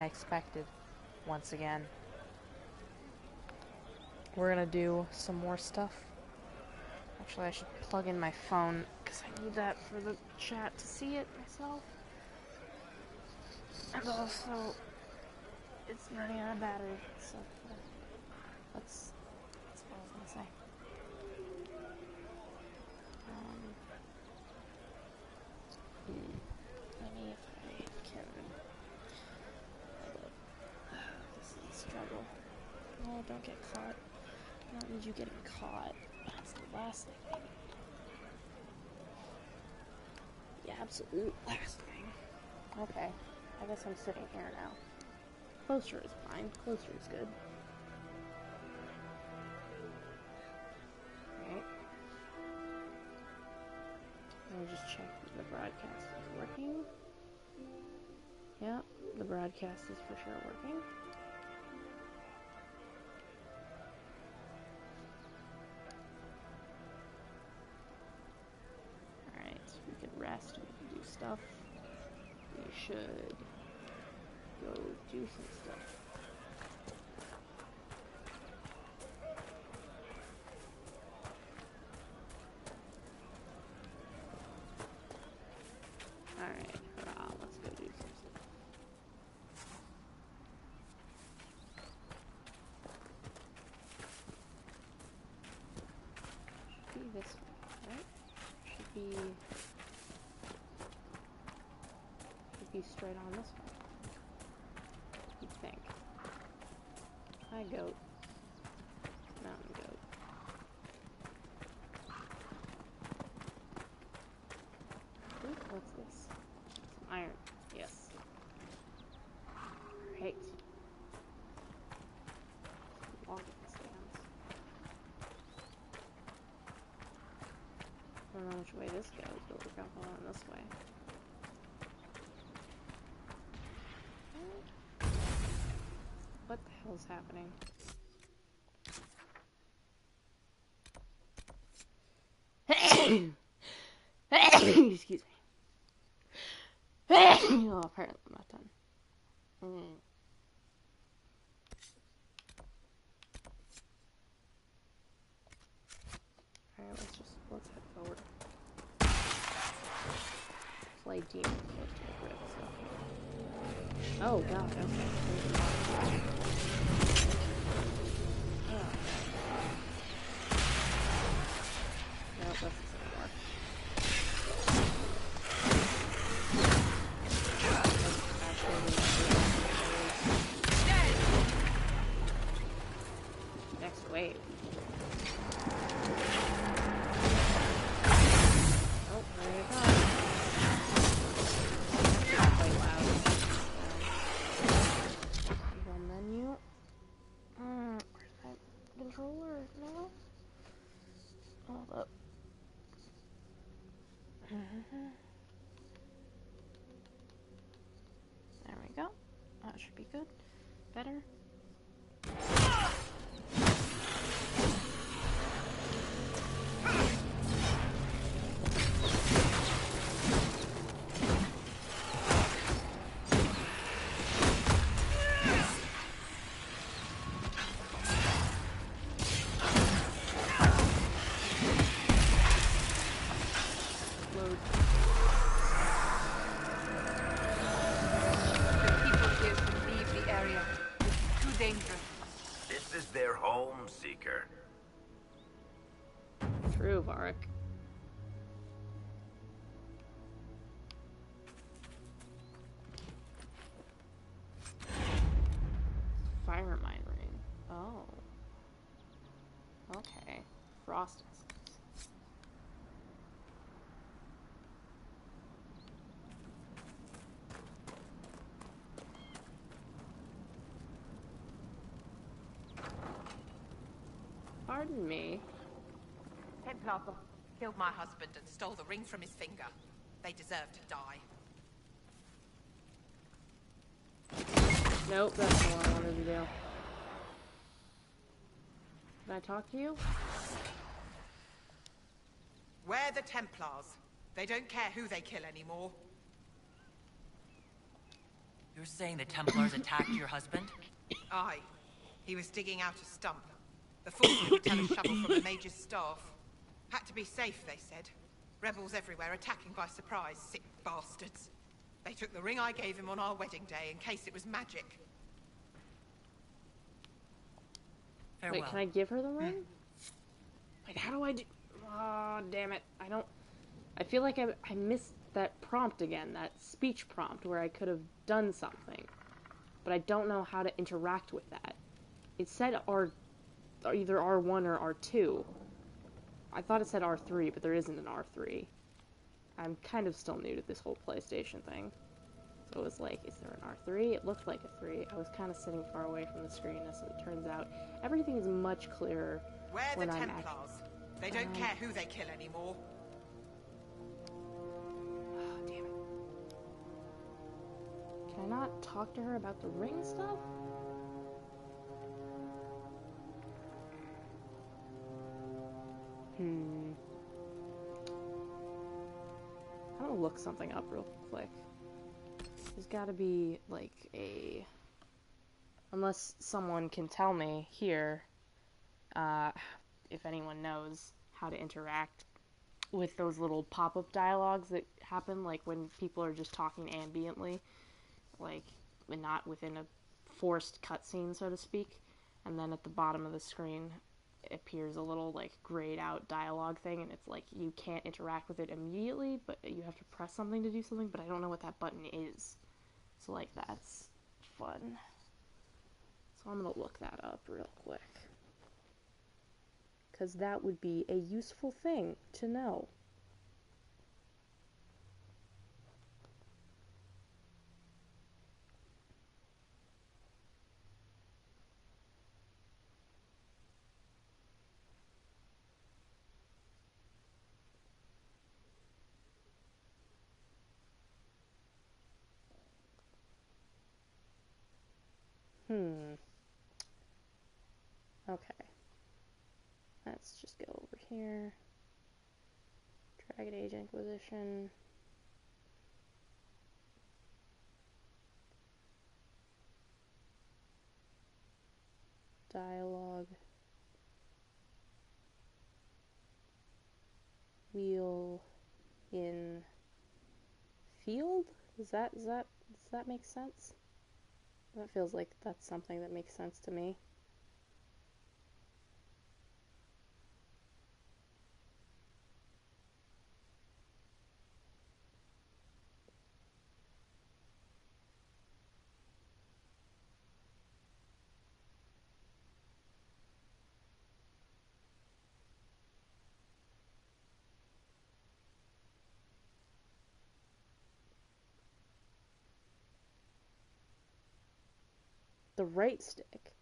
I expected once again. We're gonna do some more stuff. Actually, I should plug in my phone because I need that for the chat to see it myself. And also, it's running out of battery, so that's what I was gonna say. Let me, if I can. This is a struggle. Oh, don't get caught. I don't need you getting caught. That's the last thing I need. The absolute last thing. Okay, I guess I'm sitting here now. Closer is fine. Closer is good. Alright. Let me just check that the broadcast is working. Yep, the broadcast is for sure working. Alright, so we could rest, we can do stuff. We should go do some stuff. Alright, hurrah, let's go do some stuff. Should be this way, right? Should be straight on this way. You think. Hi, goat. Mountain goat. Ooh, what's this? Some iron. Yes. Great. Logging stands. I don't know which way this goes, but we're going this way. What the hell is happening? Excuse me. Oh, apparently I'm not done. Alright, let's head forward. Play demon close to the grid, so. Oh god, okay. Nope, that's the same one. Next wave. Oh, there you go. That's quite loud. Control menu. Where's that controller? No? Hold up. There we go. That should be good. Better. True, Varric. Fire mine ring. Oh. Okay. Frost essence. Pardon me. Templar killed my husband and stole the ring from his finger. They deserve to die. Nope, that's not what I wanted to do. Can I talk to you? We're the Templars. They don't care who they kill anymore. You're saying the Templars attacked your husband? Aye. He was digging out a stump. The fools couldn't tell a shovel from a mage's staff. Had to be safe, they said. Rebels everywhere attacking by surprise, sick bastards. They took the ring I gave him on our wedding day in case it was magic. Farewell. Wait, can I give her the ring? Wait, how do I do... Oh, damn it. I feel like I missed that prompt again, that speech prompt where I could have done something. But I don't know how to interact with that. It said either R1 or R2. I thought it said R3, but there isn't an R3. I'm kind of still new to this whole PlayStation thing. So it was like, is there an R3? It looked like a 3. I was kind of sitting far away from the screen, as it turns out. Everything is much clearer We're when the I'm Templars. They don't care who they kill anymore. Oh, damn it. Can I not talk to her about the ring stuff? I'm gonna look something up real quick. There's gotta be, like, unless someone can tell me here, if anyone knows how to interact with those little pop-up dialogues that happen, like, when people are just talking ambiently, like, and not within a forced cutscene, so to speak, and then at the bottom of the screen appears a little, like, grayed out dialogue thing, and it's like you can't interact with it immediately, but you have to press something to do something, but I don't know what that button is. So, like, that's fun. So I'm gonna look that up real quick. Because that would be a useful thing to know. Okay. Let's just go over here. Dragon Age Inquisition. Dialogue. Wheel in field? Does that make sense? That feels like that's something that makes sense to me. The right stick.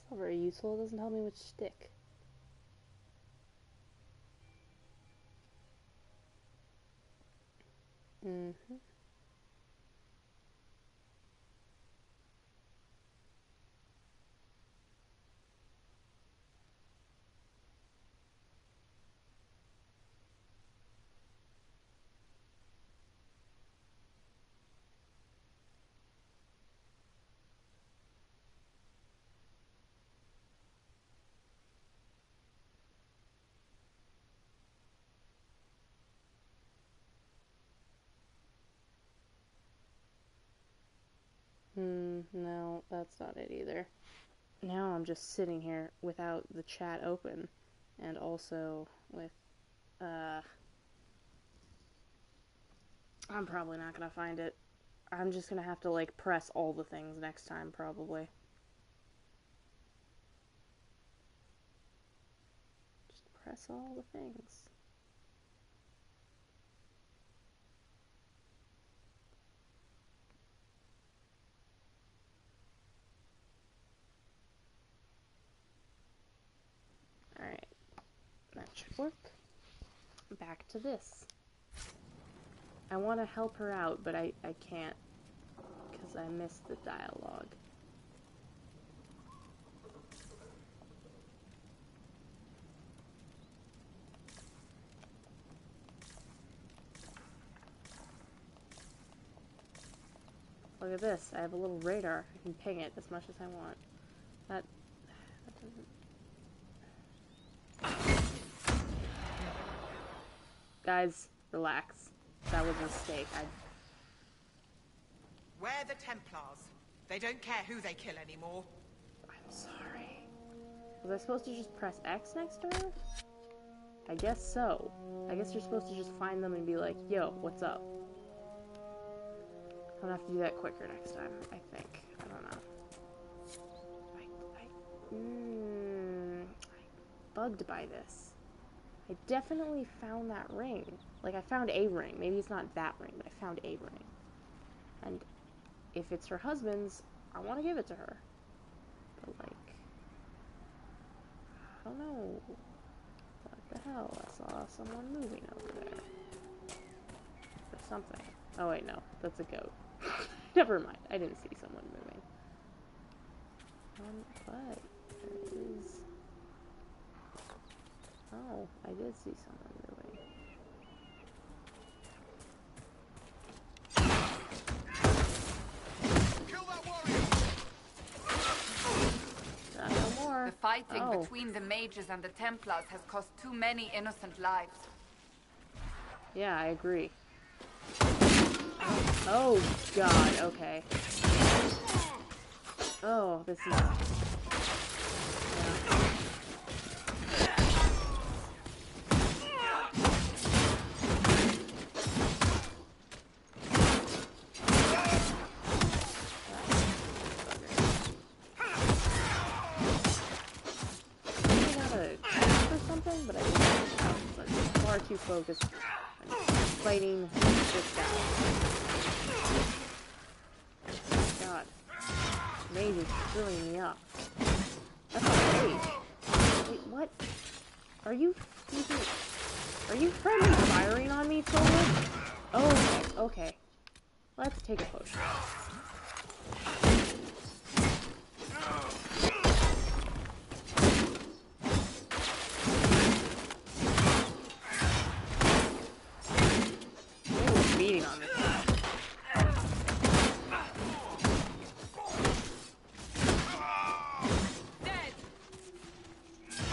That's not very useful. It doesn't tell me which stick. Mm-hmm. No, that's not it either. Now I'm just sitting here without the chat open, and also with, I'm probably not gonna find it. I'm just gonna have to, like, press all the things next time, probably. Just press all the things. Alright, that should work. Back to this. I want to help her out, but I can't, because I missed the dialogue. Look at this, I have a little radar. I can ping it as much as I want. That doesn't... Guys, relax. That was a mistake. We're the Templars. They don't care who they kill anymore. I'm sorry. Was I supposed to just press X next to her? I guess so. I guess you're supposed to just find them and be like, yo, what's up? I'm gonna have to do that quicker next time, I think. I don't know. I'm bugged by this. I definitely found that ring. Like, I found a ring. Maybe it's not that ring, but I found a ring. And if it's her husband's, I want to give it to her. But, like, I don't know. What the hell? I saw someone moving over there. Or something. Oh, wait, no. That's a goat. Never mind. I didn't see someone moving. But there is... Oh, I did see someone moving. Kill that warrior! Not no more. The fighting Oh. between the mages and the Templars has cost too many innocent lives. Yeah, I agree. Oh, God, okay. Oh, this is... Yeah. But I didn't I was far too focused on fighting this guy. God. Mage is screwing me up. That's a mage. Wait, what? Are you friendly firing on me, Soul? Oh, okay. Let's take a potion. Beating on this guy. Dead!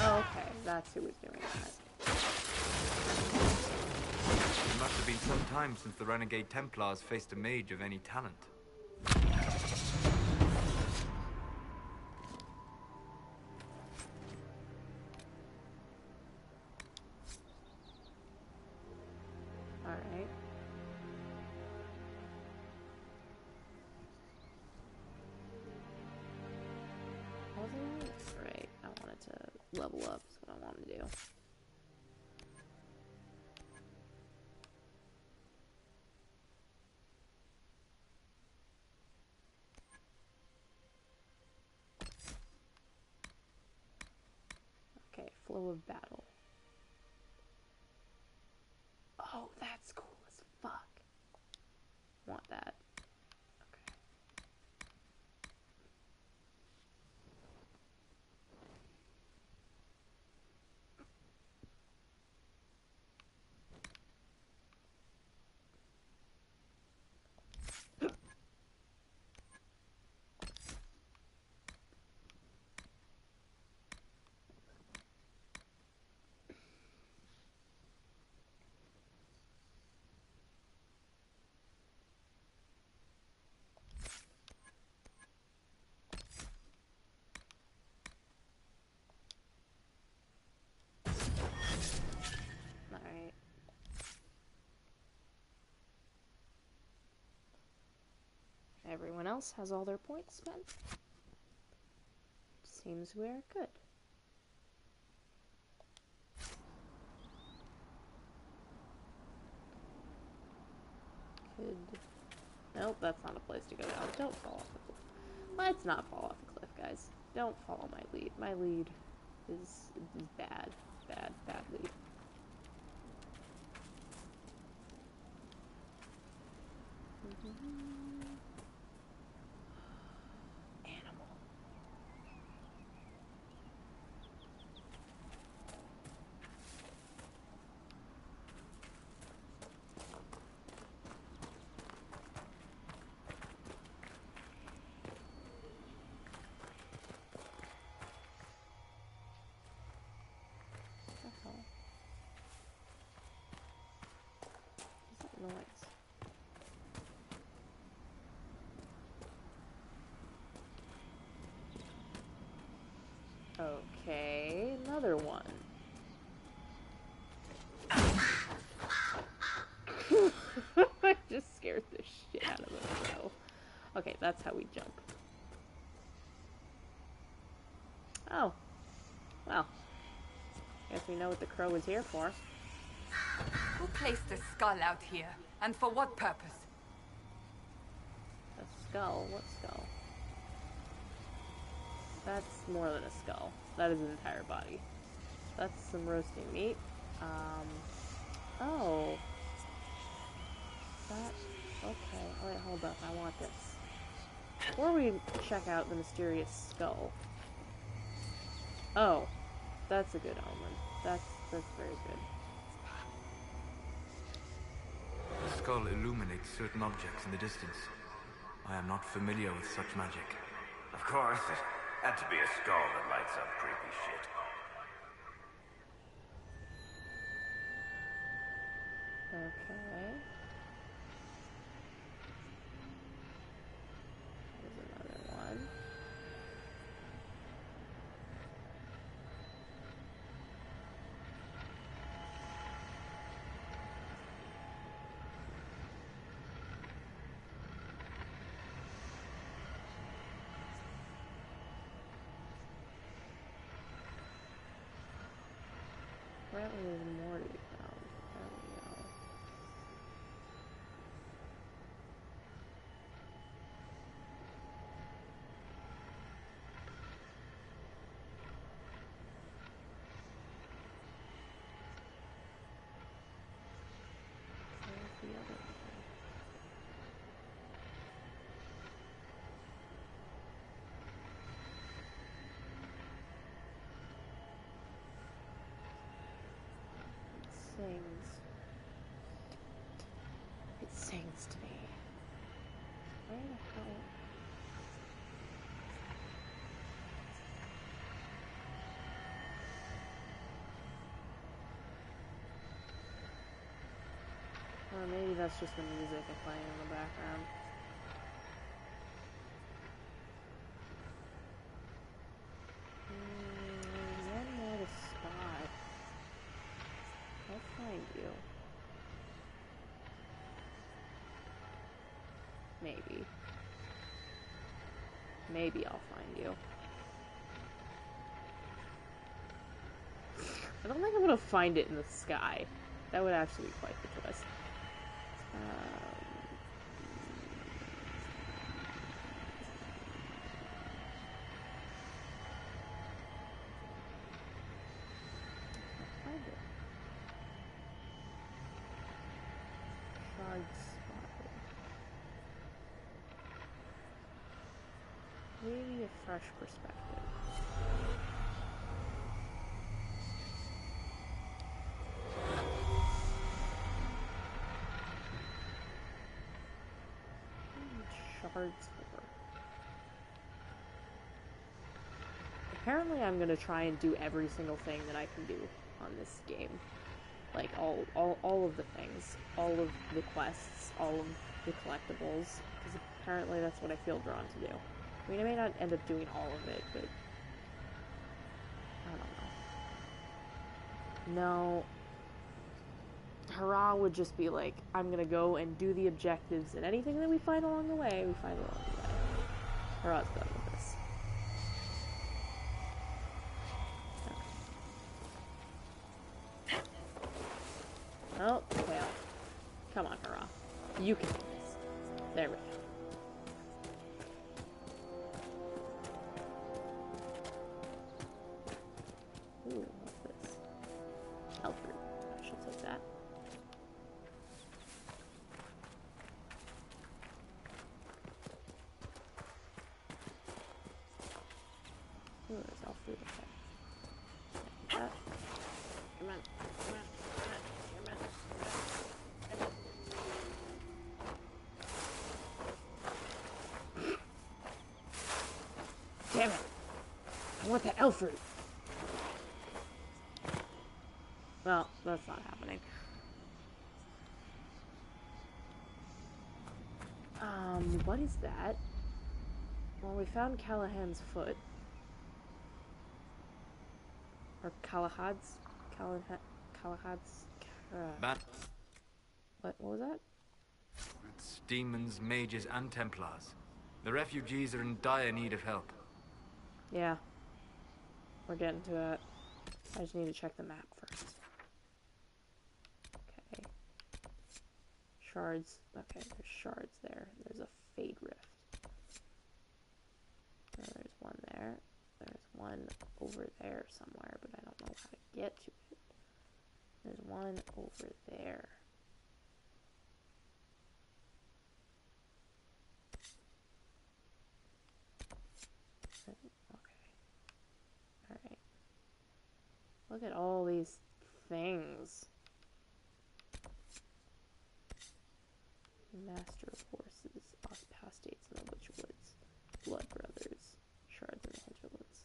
Oh, okay. That's who was doing that. It must have been some time since the renegade Templars faced a mage of any talent. Alright. Wasn't it? Right. I wanted to level up. That's what I wanted to do. Okay, flow of battle. Oh, that's cool as fuck. Want that. Okay. Alright. Everyone else has all their points spent. Seems we're good. Nope, that's not a place to go down. Don't fall off the cliff. Let's not fall off the cliff, guys. Don't follow my lead. My lead is bad. Bad lead. Animal. What the hell? What's that noise? Okay, another one. I just scared the shit out of the crow. Okay, that's how we jump. Oh. Well. Guess we know what the crow is here for. Who placed a skull out here? And for what purpose? A skull? What skull? That's more than a skull. That is an entire body. That's some roasting meat. Oh. That, okay. Oh, wait, hold up. I want this. Before we check out the mysterious skull. Oh. That's a good omen. That's very good. The skull illuminates certain objects in the distance. I am not familiar with such magic. Of course, it had to be a skull that lights up creepy shit. Okay. There's another one. Apparently there's more to be found. There we go. Where's the other one? It sings to me. Where the hell? Or maybe that's just the music playing in the background. One more to spot. I'll find you. Maybe. Maybe I'll find you. I don't think I'm gonna find it in the sky. That would actually be quite the twist. Find it. Shard spotted. Maybe a fresh perspective. Shards for. Apparently I'm gonna try and do every single thing that I can do on this game. Like all of the things. All of the quests, all of the collectibles. Because apparently that's what I feel drawn to do. I mean, I may not end up doing all of it, but I don't know. No. Hurrah would just be like, I'm gonna go and do the objectives, and anything that we find along the way, we find along the way. Hurrah's done with this. Okay. Oh, fail. Come on, Hurrah. You can do this. There we go. Ooh, what's this? Alfred. I shall take that. Ooh, there's Alfred. Okay. That. Come on. Come on. Come on. Come on. Damn it! I want that elf fruit! Well, that's not happening. What is that? Well, we found Callahan's foot. Or Callahad's? Callahad's... What was that? It's demons, mages, and Templars. The refugees are in dire need of help. Yeah. We're getting to that. I just need to check the map first. Okay. Shards. Okay, there's shards there. There's a Fade Rift. There's one there. There's one over there somewhere, but I don't know how to get to it. There's one over there. Okay. Alright. Look at all these things. Master of Horses, Apostates in the Witch Woods, Blood Brothers, Shards in the Hedge Woods.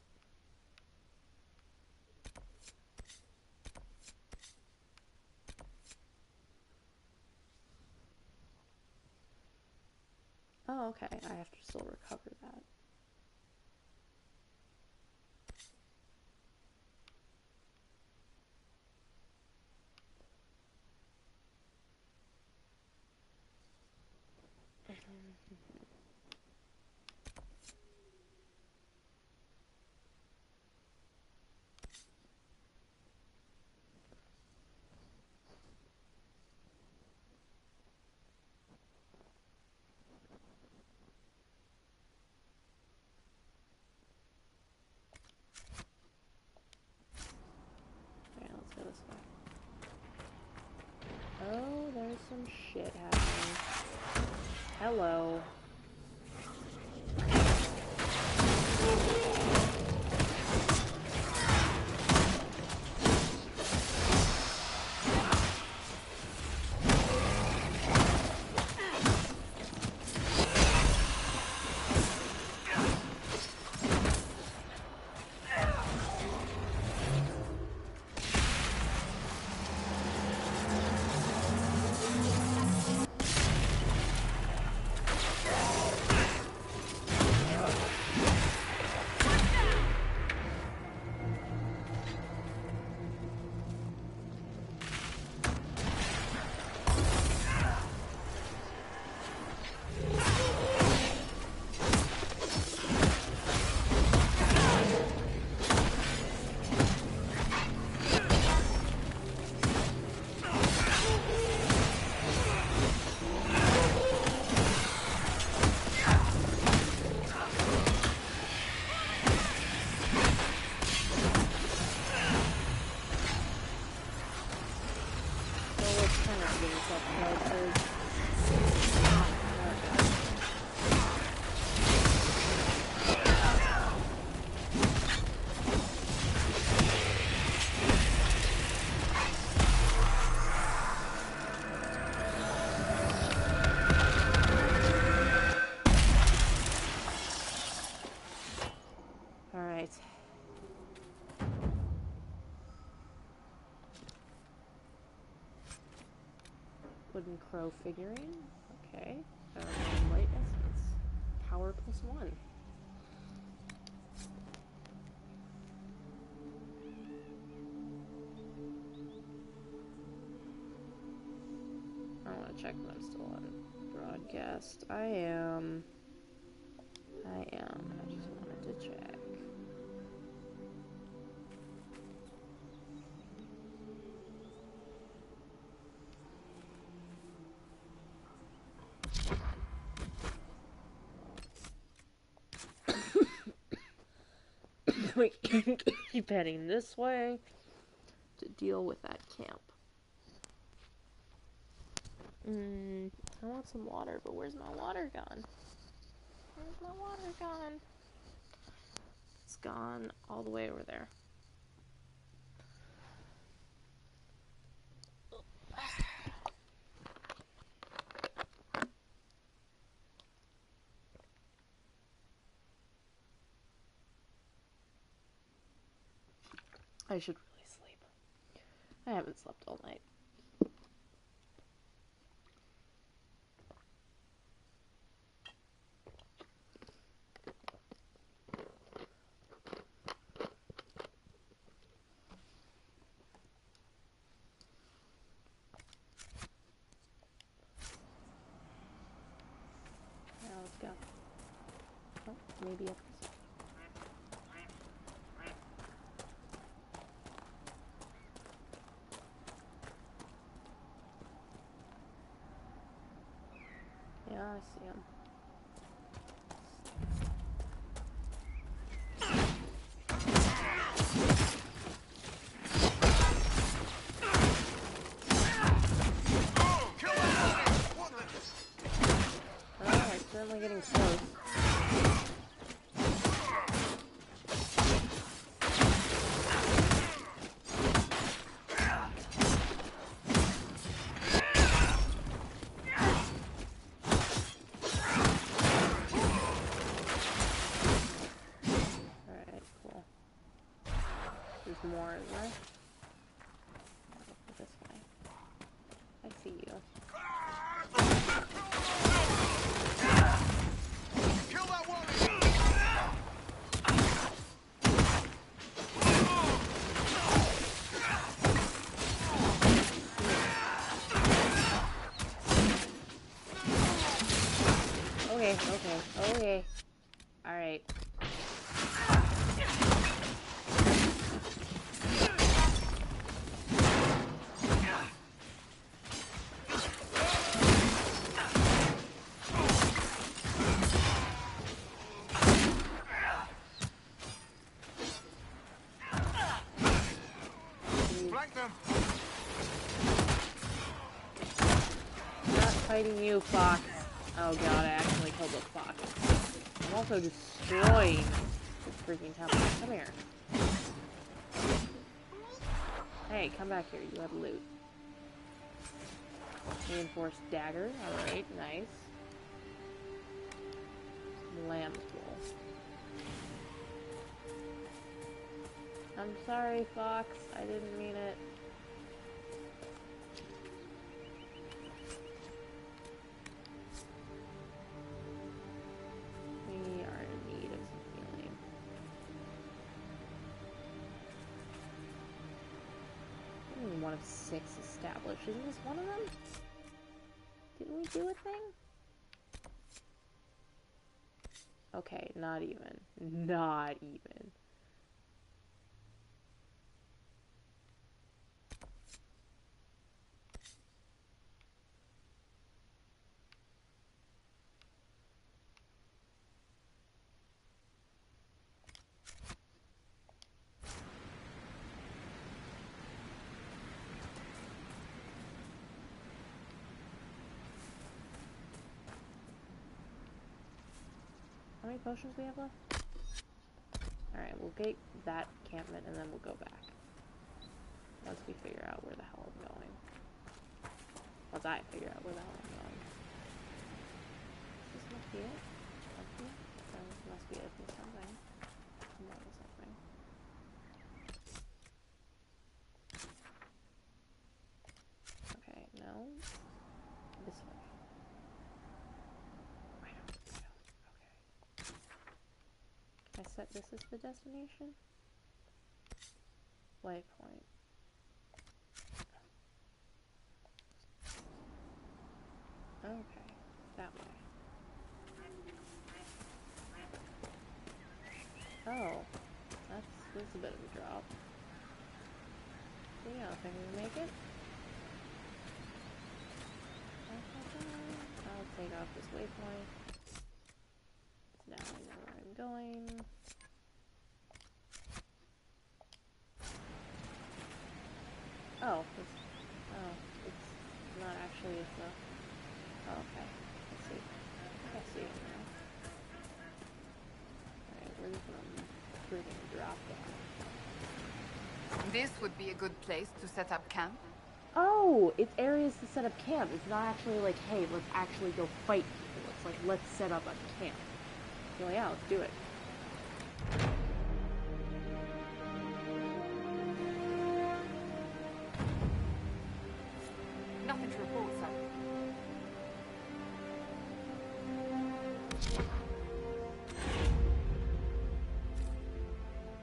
Oh, okay. I have to still recover that. Okay, let's go this way. Oh, there's some shit happening. Hello. Alright. Wooden crow figurine. Okay. Light essence. Power +1. I want to check that I'm still on broadcast. I am. I just wanted to check. we keep heading this way to deal with that camp. I want some water, but where's my water gone? Where's my water gone? It's gone all the way over there. I should really sleep. I haven't slept all night. Now let's go. Oh, maybe up this way. Yeah, I see him. Oh, it's certainly getting close. More, isn't there? This way. I see you. Kill that one! Okay. Alright. Flank them! Not fighting you, Fox. Oh god, I accidentally killed the Fox. I'm also destroying this freaking temple. Come here. Hey, come back here. You have loot. Reinforced dagger. Alright, nice. Lamb's wool. I'm sorry, Fox. I didn't mean it. We are in need of some healing. Only one of 6 established. Isn't this one of them? Didn't we do a thing? Okay, not even. Not even. How many potions we have left? Alright, we'll get that encampment and then we'll go back. Once we figure out where the hell I'm going. Once I figure out where the hell I'm going. This must be it. This must be it for something. More than something. Okay, no. This way. I set this as the destination? Waypoint. Okay, that way. Oh, that's a bit of a drop. So yeah, I think we make it. I'll take off this waypoint. Now I know where I'm going. Actually, it's a... Oh, okay. Let's see. I see it now. Alright, where's the freaking drop down? This would be a good place to set up camp. Oh! It's areas to set up camp. It's not actually like, hey, let's actually go fight people. It's like, let's set up a camp. Well, yeah, let's do it. Nothing to report, sir.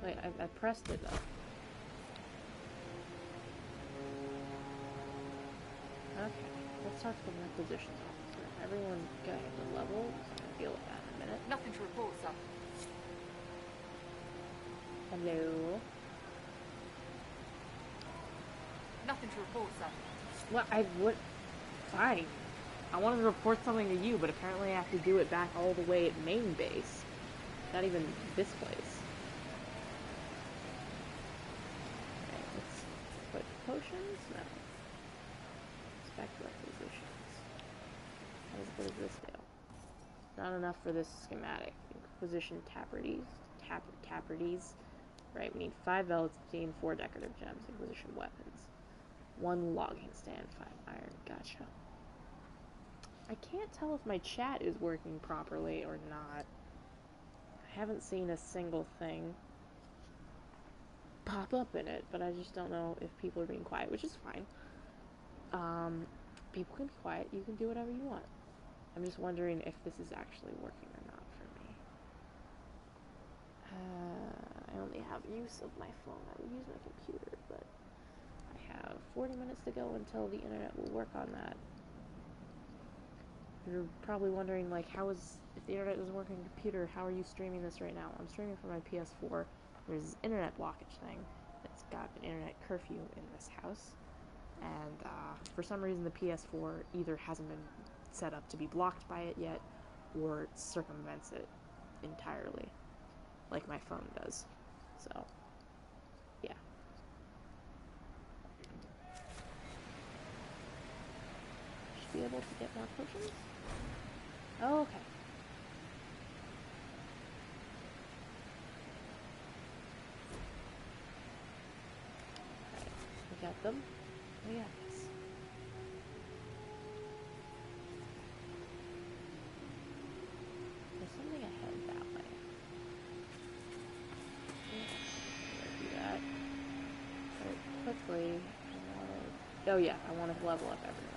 Wait, I pressed it though. Okay, let's talk to the requisitions officer. Everyone got the level, so I'm gonna deal with that in a minute. Nothing to report, sir. Hello? Nothing to report, sir. Well, I would... Fine. I wanted to report something to you, but apparently I have to do it back all the way at main base. Not even this place. Okay, let's put potions? No. Inspect requisitions. What does this do? Not enough for this schematic. Inquisition tapardies. Right, we need 5 velocity, 4 decorative gems. Inquisition weapons. 1 logging stand, 5 iron. Gotcha. I can't tell if my chat is working properly or not. I haven't seen a single thing pop up in it, but I just don't know if people are being quiet, which is fine. People can be quiet. You can do whatever you want. I'm just wondering if this is actually working or not for me. I only have use of my phone. I would use my computer, but I have 40 minutes to go until the internet will work on that. You're probably wondering, like, if the internet doesn't work on your computer, how are you streaming this right now? I'm streaming from my PS4. There's this internet blockage thing that's got an internet curfew in this house. And for some reason the PS4 either hasn't been set up to be blocked by it yet, or circumvents it entirely, like my phone does. So, yeah. Should be able to get more potions? Oh, okay. Alright, we got them. We got this. There's something ahead that way. Yeah, do that. But quickly, oh yeah, I want to level up everyone.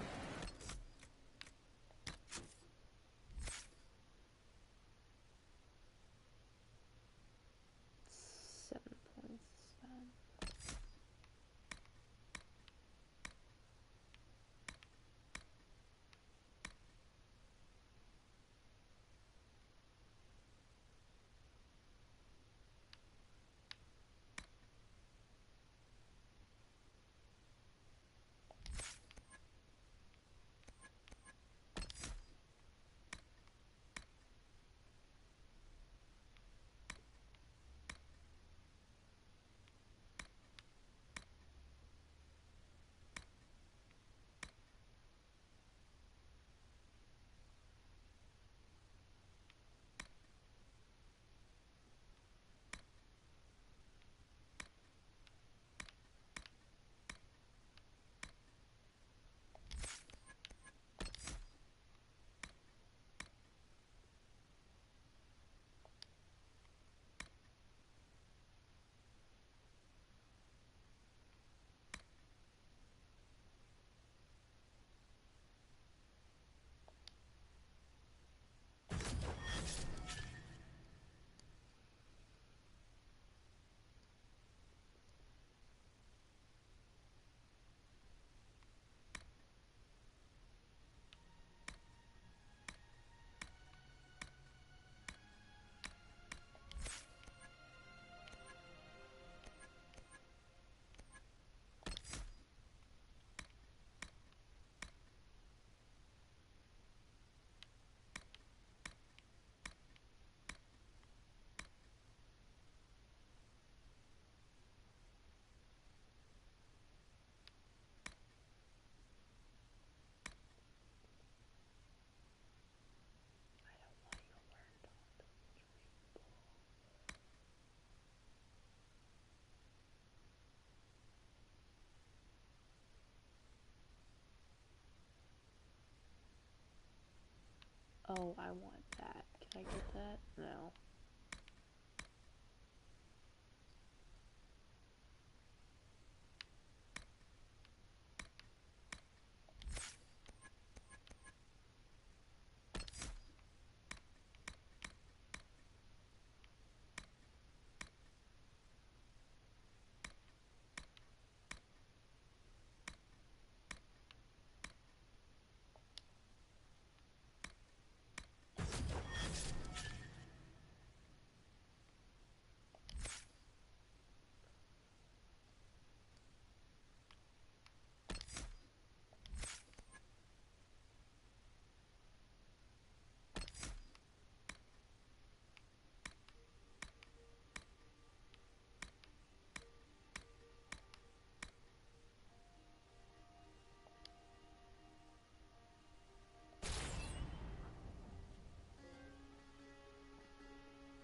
Oh, I want that. Can I get that? No.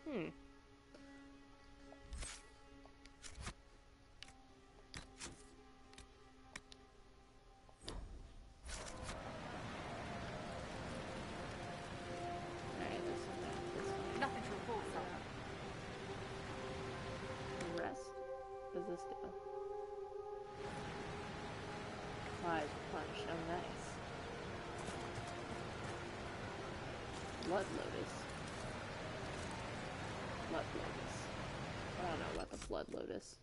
Hmm. Alright, this is that. This one. Nothing to report, sir. Rest? What does this do? Applies punch. Oh, nice. Blood Lotus. Blood Lotus. I don't know about the Blood Lotus.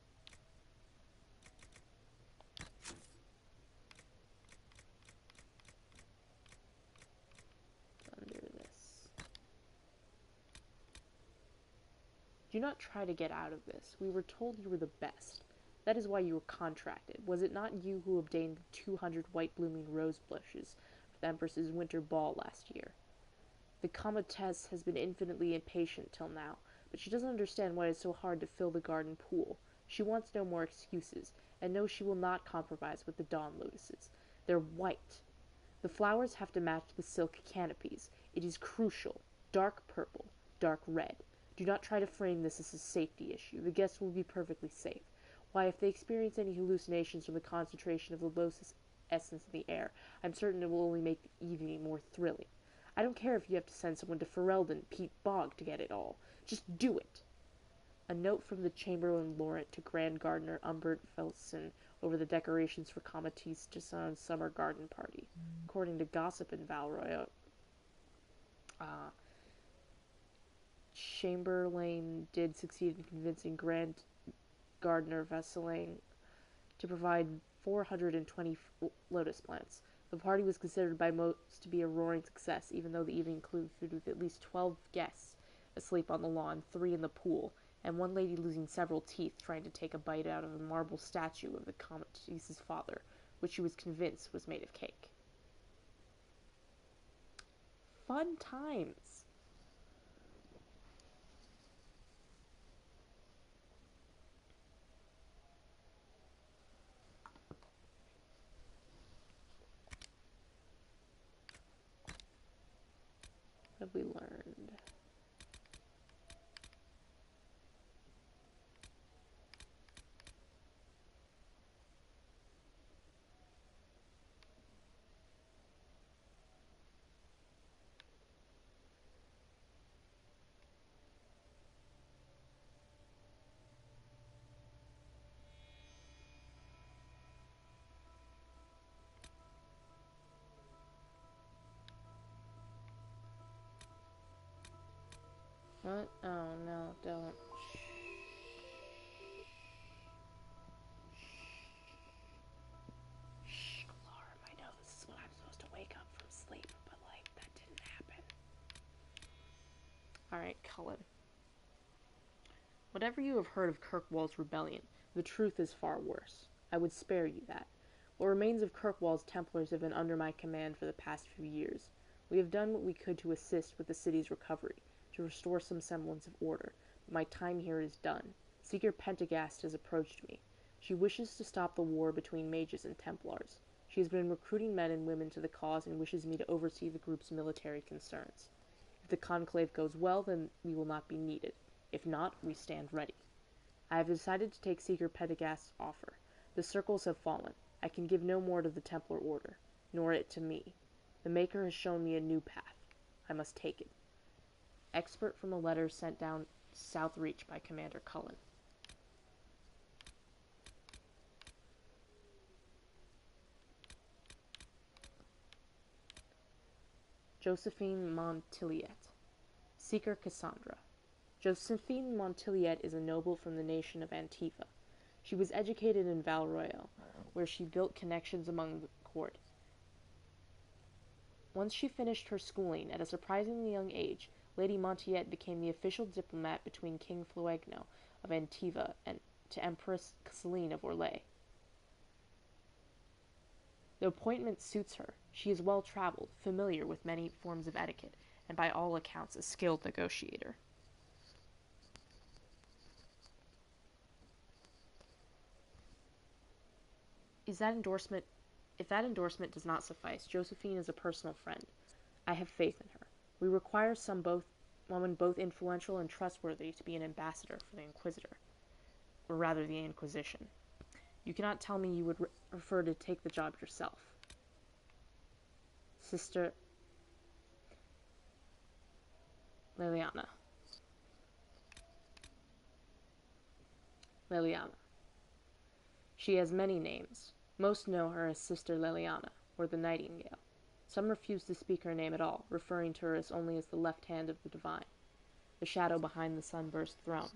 Under this. Do not try to get out of this. We were told you were the best. That is why you were contracted. Was it not you who obtained the 200 white blooming rose bushes for the Empress's winter ball last year? The Comtesse has been infinitely impatient till now, but she doesn't understand why it is so hard to fill the garden pool. She wants no more excuses, and knows she will not compromise with the dawn lotuses. They're white. The flowers have to match the silk canopies. It is crucial. Dark purple, dark red. Do not try to frame this as a safety issue. The guests will be perfectly safe. Why, if they experience any hallucinations from the concentration of the lotus essence in the air, I'm certain it will only make the evening more thrilling. I don't care if you have to send someone to Ferelden, Pete Bog to get it all. Just do it. A note from the Chamberlain Laurent to Grand Gardener Umbert Felsen over the decorations for Comatis Jason's summer garden party. According to gossip in Valroy, Chamberlain did succeed in convincing Grand Gardener Vesseling to provide 420 lotus plants. The party was considered by most to be a roaring success, even though the evening included with at least 12 guests asleep on the lawn, 3 in the pool, and one lady losing several teeth trying to take a bite out of a marble statue of the Comte's father, which she was convinced was made of cake. Fun times. What have we learned? What? Oh no, don't. Shh, alarm. I know this is when I'm supposed to wake up from sleep, but like, that didn't happen. Alright, Cullen. Whatever you have heard of Kirkwall's rebellion, the truth is far worse. I would spare you that. What remains of Kirkwall's Templars have been under my command for the past few years. We have done what we could to assist with the city's recovery, to restore some semblance of order, but my time here is done. Seeker Pentagast has approached me. She wishes to stop the war between mages and Templars. She has been recruiting men and women to the cause and wishes me to oversee the group's military concerns. If the conclave goes well, then we will not be needed. If not, we stand ready. I have decided to take Seeker Pentagast's offer. The circles have fallen. I can give no more to the Templar Order, nor it to me. The Maker has shown me a new path. I must take it. Expert from a letter sent down South Reach by Commander Cullen. Josephine Montiliet. Seeker Cassandra. Josephine Montiliet is a noble from the nation of Antiva. She was educated in Valroyal, where she built connections among the court. Once she finished her schooling, at a surprisingly young age, Lady Montiliet became the official diplomat between King Fluegno of Antiva and to Empress Celine of Orlais. The appointment suits her. She is well-traveled, familiar with many forms of etiquette, and by all accounts a skilled negotiator. If that endorsement does not suffice, Josephine is a personal friend. I have faith in her. We require woman both influential and trustworthy to be an ambassador for the Inquisitor, or rather the Inquisition. You cannot tell me you would prefer to take the job yourself. Sister Liliana. She has many names. Most know her as Sister Liliana, or the Nightingale. Some refuse to speak her name at all, referring to her only as the left hand of the divine, the shadow behind the sunburst throne.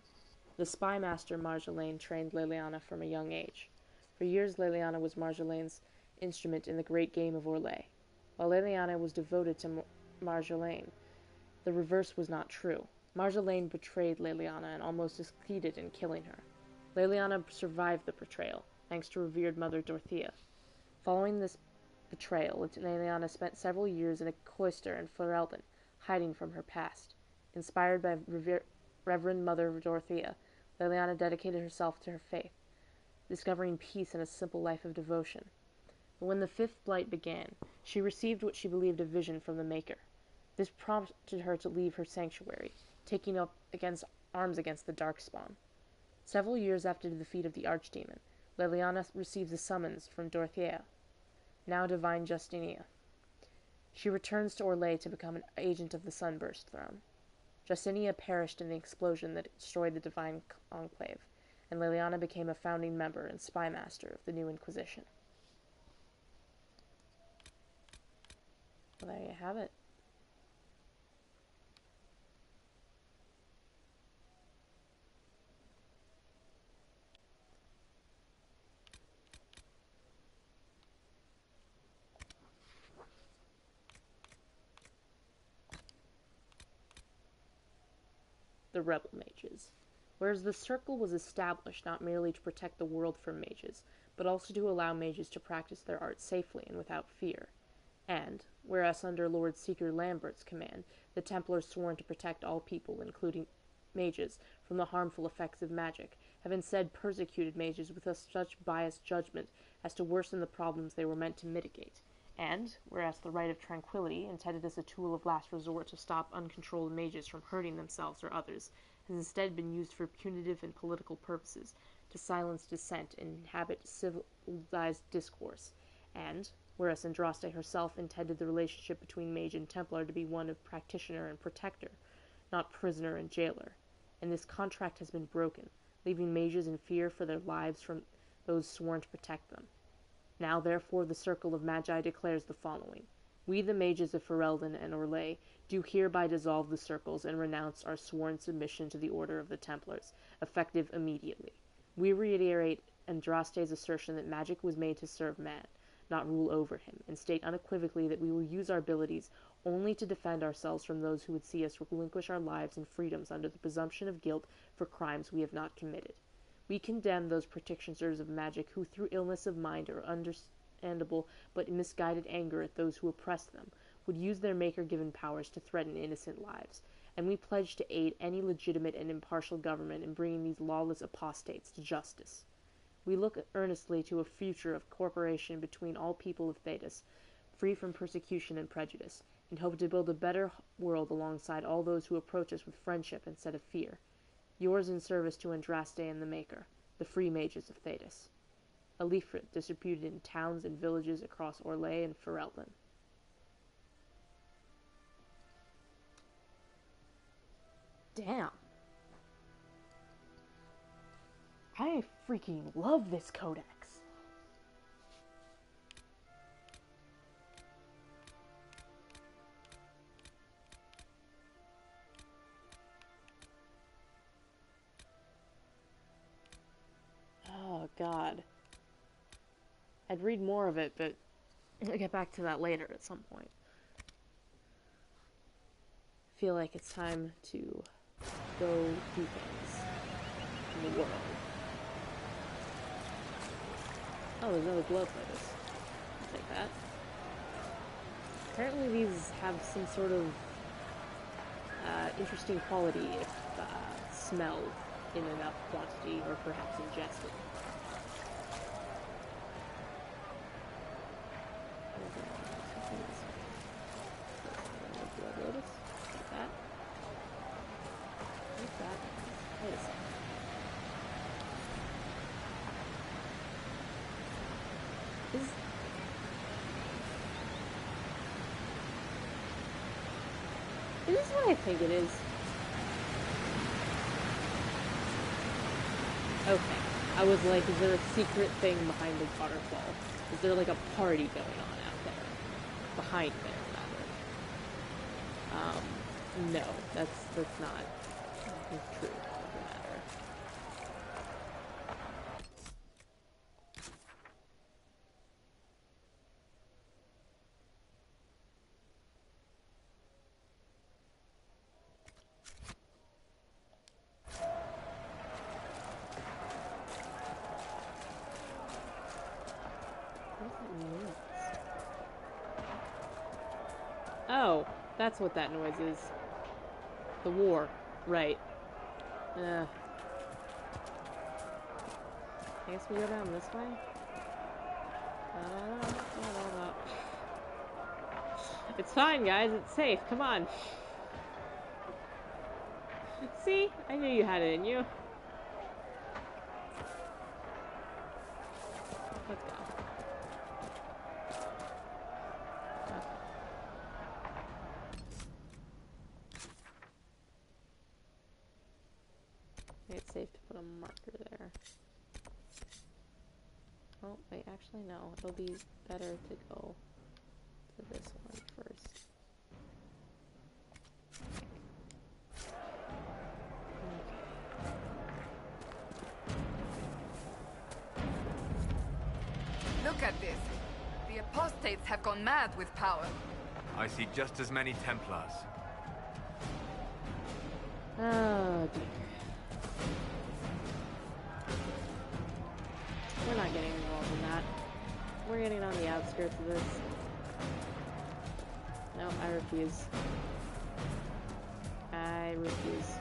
The spy master Marjolaine trained Liliana from a young age. For years Liliana was Marjolaine's instrument in the great game of Orlais. While Liliana was devoted to Marjolaine, the reverse was not true. Marjolaine betrayed Liliana and almost succeeded in killing her. Liliana survived the betrayal, thanks to revered mother Dorothea. Following this betrayal, Liliana spent several years in a cloister in Ferelden, hiding from her past. Inspired by Reverend Mother Dorothea, Liliana dedicated herself to her faith, discovering peace in a simple life of devotion. But when the Fifth Blight began, she received what she believed a vision from the Maker. This prompted her to leave her sanctuary, taking up arms against the Darkspawn. Several years after the defeat of the Archdemon, Liliana receives a summons from Dorothea, now Divine Justinia. She returns to Orlais to become an agent of the Sunburst Throne. Justinia perished in the explosion that destroyed the Divine Enclave, and Liliana became a founding member and spy master of the new Inquisition. Well, there you have it. The Rebel Mages. Whereas the Circle was established not merely to protect the world from mages, but also to allow mages to practice their art safely and without fear. And, whereas under Lord Seeker Lambert's command, the Templars sworn to protect all people, including mages, from the harmful effects of magic, have instead persecuted mages with such biased judgment as to worsen the problems they were meant to mitigate. And, whereas the Rite of Tranquility, intended as a tool of last resort to stop uncontrolled mages from hurting themselves or others, has instead been used for punitive and political purposes, to silence dissent and inhabit civilized discourse. And, whereas Andraste herself intended the relationship between mage and Templar to be one of practitioner and protector, not prisoner and jailer. And this contract has been broken, leaving mages in fear for their lives from those sworn to protect them. Now, therefore, the Circle of Magi declares the following. We, the mages of Ferelden and Orlais, do hereby dissolve the circles and renounce our sworn submission to the Order of the Templars, effective immediately. We reiterate Andraste's assertion that magic was made to serve man, not rule over him, and state unequivocally that we will use our abilities only to defend ourselves from those who would see us relinquish our lives and freedoms under the presumption of guilt for crimes we have not committed. We condemn those practitioners of magic who, through illness of mind or understandable but misguided anger at those who oppress them, would use their Maker-given powers to threaten innocent lives, and we pledge to aid any legitimate and impartial government in bringing these lawless apostates to justice. We look earnestly to a future of cooperation between all people of Thedas, free from persecution and prejudice, and hope to build a better world alongside all those who approach us with friendship instead of fear. Yours in service to Andraste and the Maker, the Free Mages of Thedas. A leaflet distributed in towns and villages across Orlais and Ferelden. Damn. I freaking love this codex. Oh, God. I'd read more of it, but I'll get back to that later at some point. I feel like it's time to go do things in the world. Oh, there's another glove lettuce. I'll take that. Apparently these have some sort of interesting quality if smelled in enough quantity or perhaps ingested. Blood lotus. Take that. Take that. Wait a second. Is this what I think it is? Okay. I was like, is there a secret thing behind the waterfall? Is there like a party going on out there? Behind there, rather. No. That's not true of the matter. Oh, that's what that noise is. The war. Right. I guess we go down this way? It's fine, guys. It's safe. Come on. See? I knew you had it in you. Let's go. It's safe to put a marker there. Oh, wait, actually no. It'll be better to go to this one first. Look at this. The apostates have gone mad with power. I see just as many Templars. Oh dear. We're not getting involved in that. We're getting on the outskirts of this. No, I refuse. I refuse.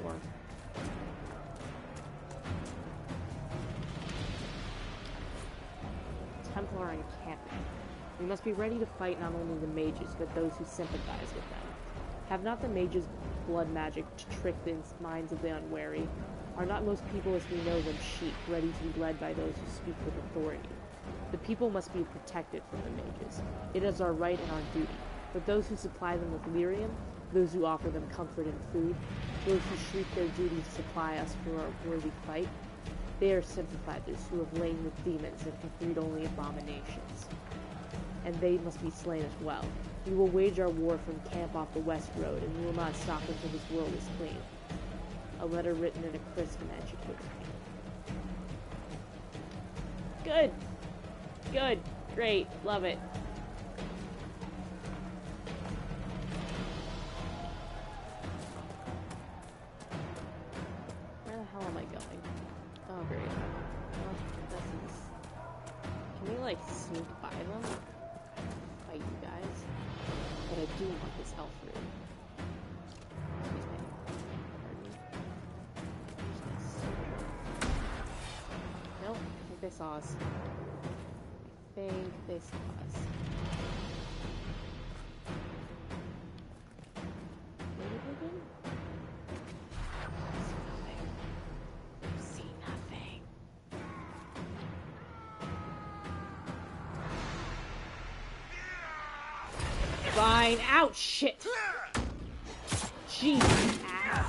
War. Templar encampment. We must be ready to fight not only the mages, but those who sympathize with them. Have not the mages blood magic to trick the minds of the unwary? Are not most people as we know them sheep, ready to be led by those who speak with authority? The people must be protected from the mages. It is our right and our duty. But those who supply them with lyrium, those who offer them comfort and food, those who shriek their duty to supply us for our worthy fight, they are sympathizers who have lain with demons and can breed only abominations. And they must be slain as well. We will wage our war from camp off the west road, and we will not stop until this world is clean. A letter written in a crisp and educated hand. Good! Good! Great! Love it! Where the hell am I going? Oh, great. Well, this is... Can we, like, sneak by them? Fight you guys? But I do want this elf room. Excuse me. Pardon me. Nope, I think they saw us. I think they saw us. Maybe they didn't? See nothing. See nothing. fine. Ouch, shit. Jesus. Ow.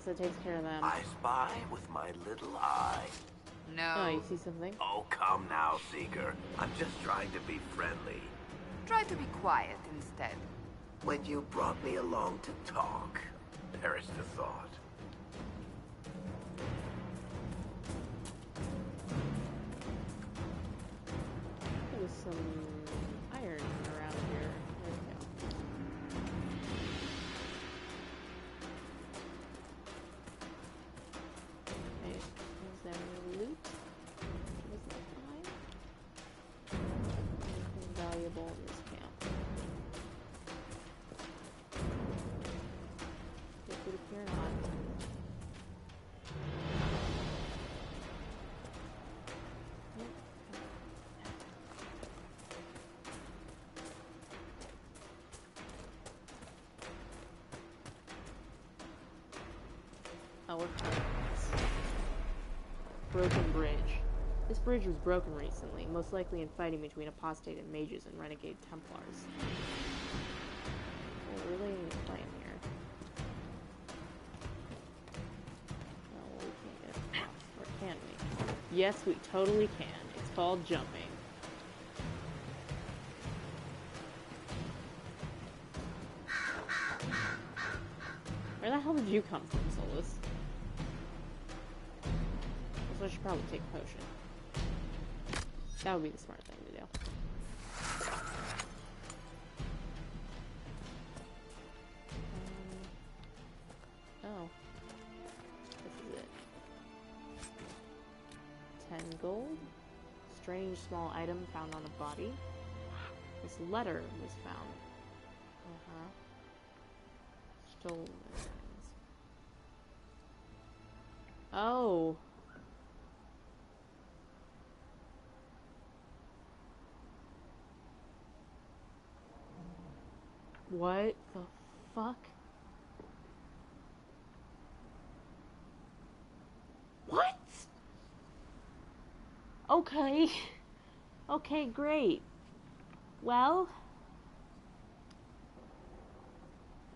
That takes care of them. I spy with my little eye. No. Oh, you see something? Oh, come now, Seeker. I'm just trying to be friendly. Try to be quiet instead. When you brought me along to talk, perish the thought. There's some iron around here. There we go. Wait, is there any loot? Was that mine? Anything valuable in this camp? It would appear not. Oh, we're fine. Broken bridge. This bridge was broken recently, most likely in fighting between apostated mages and renegade Templars. We're really in the flame here. No, we can't get across. Or can we? Yes, we totally can. It's called jumping. Where the hell did you come from, Solus? So I should probably take a potion. That would be the smart thing to do. Oh. This is it. 10 gold. Strange small item found on a body. This letter was found. Stolen. Oh. What the fuck? What? Okay. Okay, great. Well.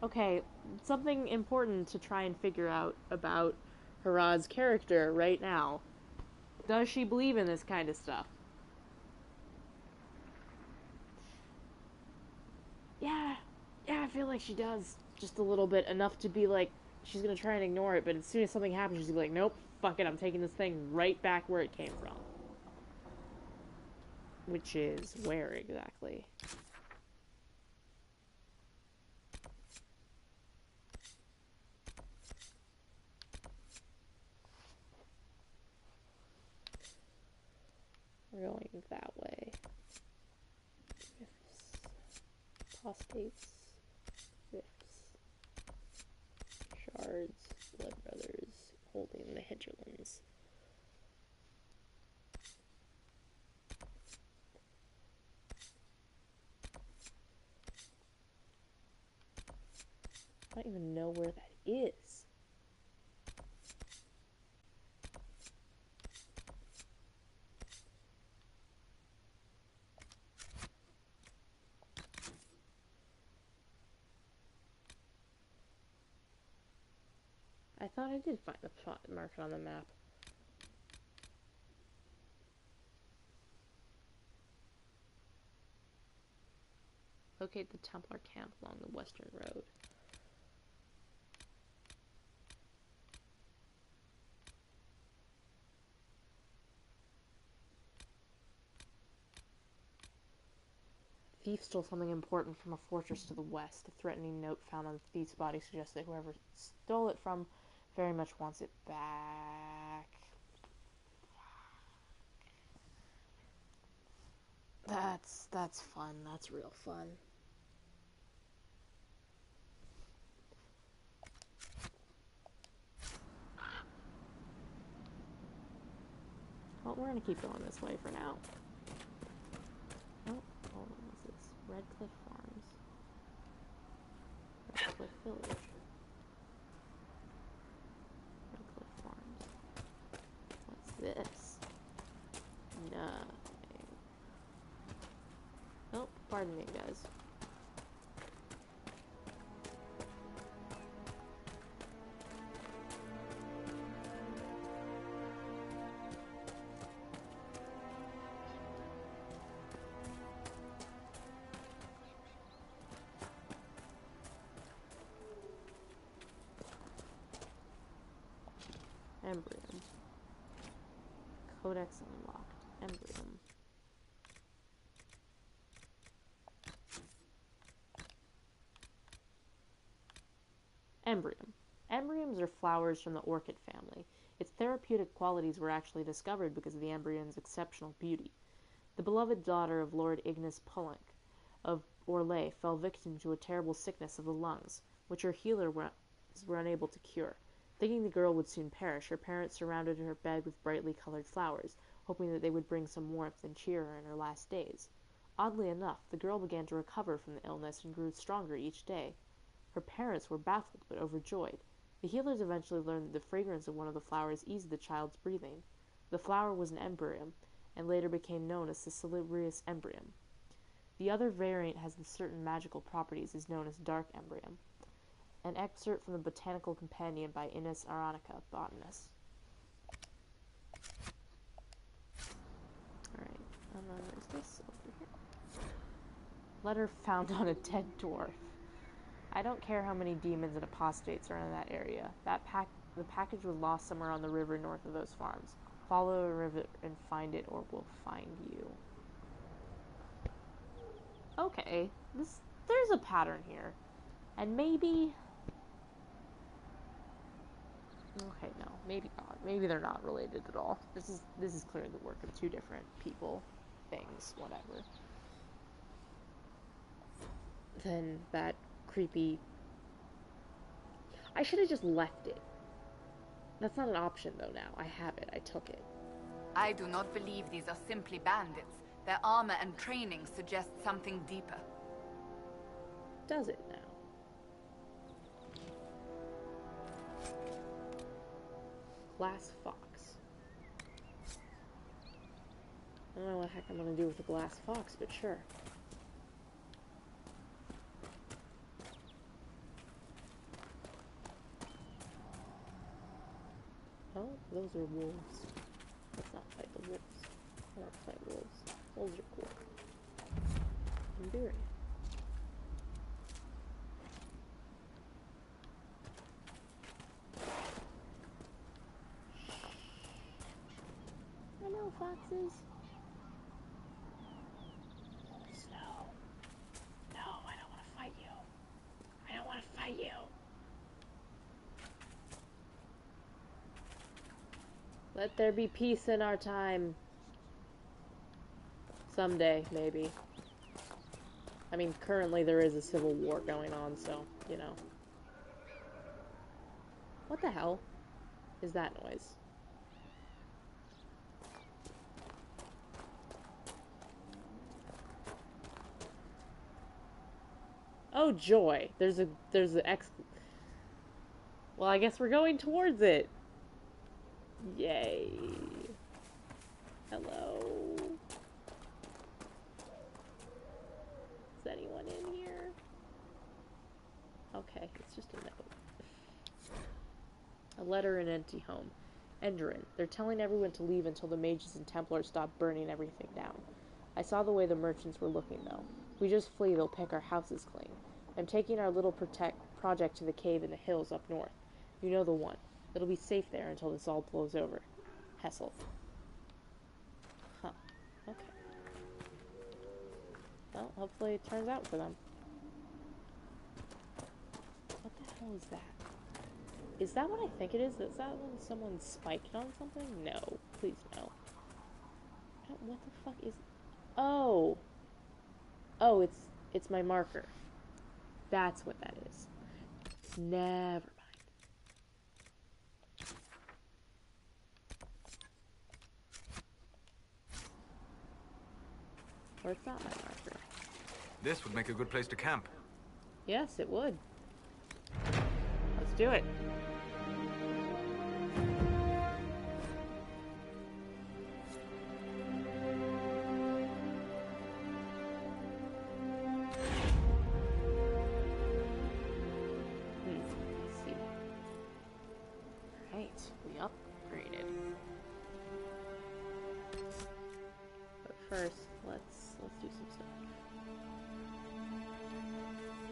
Okay, something important to try and figure out about Harad's character right now. Does she believe in this kind of stuff? Yeah, I feel like she does. Just a little bit, enough to be like, she's gonna try and ignore it, but as soon as something happens, she's gonna be like, nope, fuck it, I'm taking this thing right back where it came from. Which is where exactly? We're going that way. Rifts. Apostates. Rifts. Shards. Blood brothers. Holding the hinterlands. don't even know where that is. I thought I did find the spot marked on the map. Locate the Templar camp along the western road. Thief stole something important from a fortress to the west. A threatening note found on the thief's body suggests that whoever stole it from very much wants it back. That's fun. That's real fun. Well, we're gonna keep going this way for now. Oh, hold on, what's this? Redcliffe Farms. Redcliffe Village. Redcliffe Farms. What's this? Nothing. Oh, pardon me, guys. Embryon. Codex unlocked. Embryon. Embryon. Embryons are flowers from the orchid family. Its therapeutic qualities were actually discovered because of the embryon's exceptional beauty. The beloved daughter of Lord Ignace Poulenc of Orlais fell victim to a terrible sickness of the lungs, which her healer were unable to cure. Thinking the girl would soon perish, her parents surrounded her bed with brightly colored flowers, hoping that they would bring some warmth and cheer her in her last days. Oddly enough, the girl began to recover from the illness and grew stronger each day. Her parents were baffled but overjoyed. The healers eventually learned that the fragrance of one of the flowers eased the child's breathing. The flower was an embryon, and later became known as the Salubrious embryon. The other variant has certain magical properties, is known as dark embryon. An excerpt from the Botanical Companion by Ines Aronica, botanist. Alright, and then there's this over here. Letter found on a dead dwarf. I don't care how many demons and apostates are in that area. The package was lost somewhere on the river north of those farms. Follow the river and find it, or we'll find you. Okay, there's a pattern here. And maybe... Okay, no, maybe not. Maybe they're not related at all. This is clearly the work of two different people, things, whatever. Then that creepy... I should have just left it. That's not an option, though, now. I have it. I took it. I do not believe these are simply bandits. Their armor and training suggest something deeper. Does it now? Glass fox. I don't know what the heck I'm gonna do with a glass fox, but sure. Oh, those are wolves. Let's not fight the wolves. I don't fight wolves. Wolves are cool. Enduring. Hello, foxes. Snow. No, I don't want to fight you. I don't want to fight you. Let there be peace in our time. Someday, maybe. I mean, currently there is a civil war going on, so, you know. What the hell is that noise? Oh joy! There's Well, I guess we're going towards it. Yay. Hello. Is anyone in here? Okay, it's just a note. A letter in an empty home. Enderin. They're telling everyone to leave until the mages and Templars stop burning everything down. I saw the way the merchants were looking, though. If we just flee, they'll pick our houses clean. I'm taking our little project to the cave in the hills up north. You know the one. It'll be safe there until this all blows over. Hessel. Huh. Okay. Well, hopefully it turns out for them. What the hell is that? Is that what I think it is? Is that when someone spiked on something? No. Please no. What the fuck is... Oh! Oh, it's my marker. That's what that is. Never mind. Or it's not my marker. This would make a good place to camp. Yes, it would. Let's do it. Let's see. Alright, we upgraded. But first, let's do some stuff.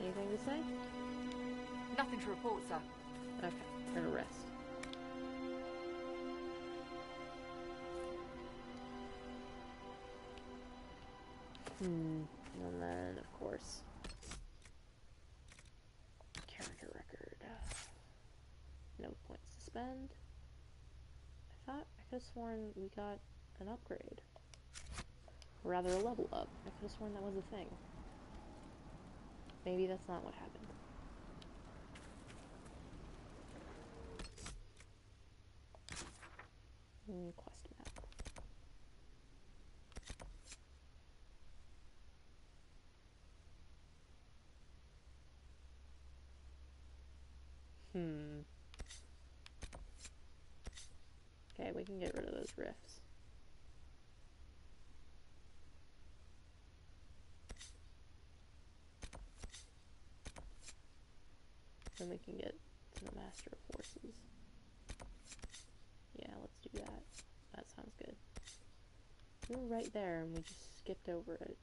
Anything to say? Nothing to report, sir. Okay, we're gonna rest. And then, of course, character record. No points to spend. I thought, I could have sworn we got an upgrade. Or rather, a level up. I could have sworn that was a thing. Maybe that's not what happened. Quest map. Okay, we can get rid of those rifts. Then we can get to the Master of Forces. Yeah, let's do that. That sounds good. We were right there and we just skipped over it.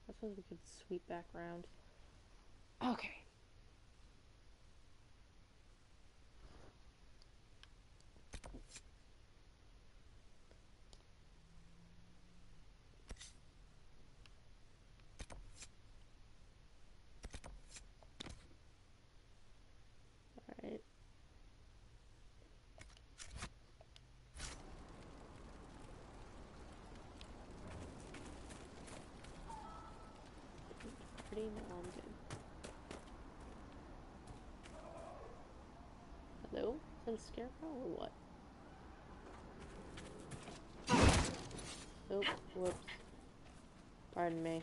I suppose we could sweep back around. Okay. Alright. Pretty no, I'm good. Hello? Is that a scarecrow or what? Oh, whoops. Pardon me.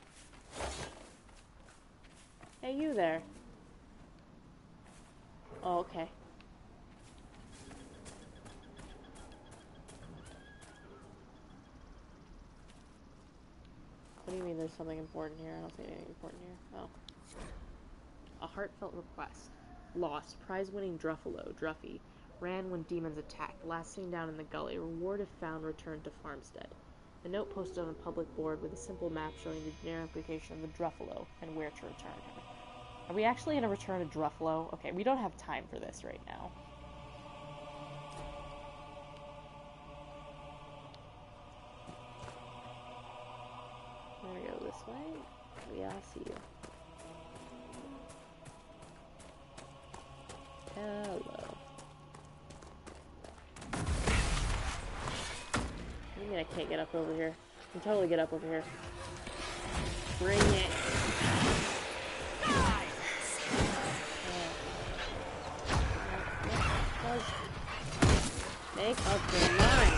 Hey, you there. Oh, okay. What do you mean there's something important here? I don't see anything important here. Oh. A heartfelt request. Lost. Prize-winning Druffalo, Druffy. Ran when demons attacked. Last seen down in the gully. Reward if found, returned to Farmstead. A note posted on a public board with a simple map showing the generic location of the Druffalo and where to return him. Are we actually going to return a Druffalo? Okay, we don't have time for this right now. I'm going to go this way. Yeah, I see you. Hello. What do you mean I can't get up over here? I can totally get up over here. Bring it. Make up your mind.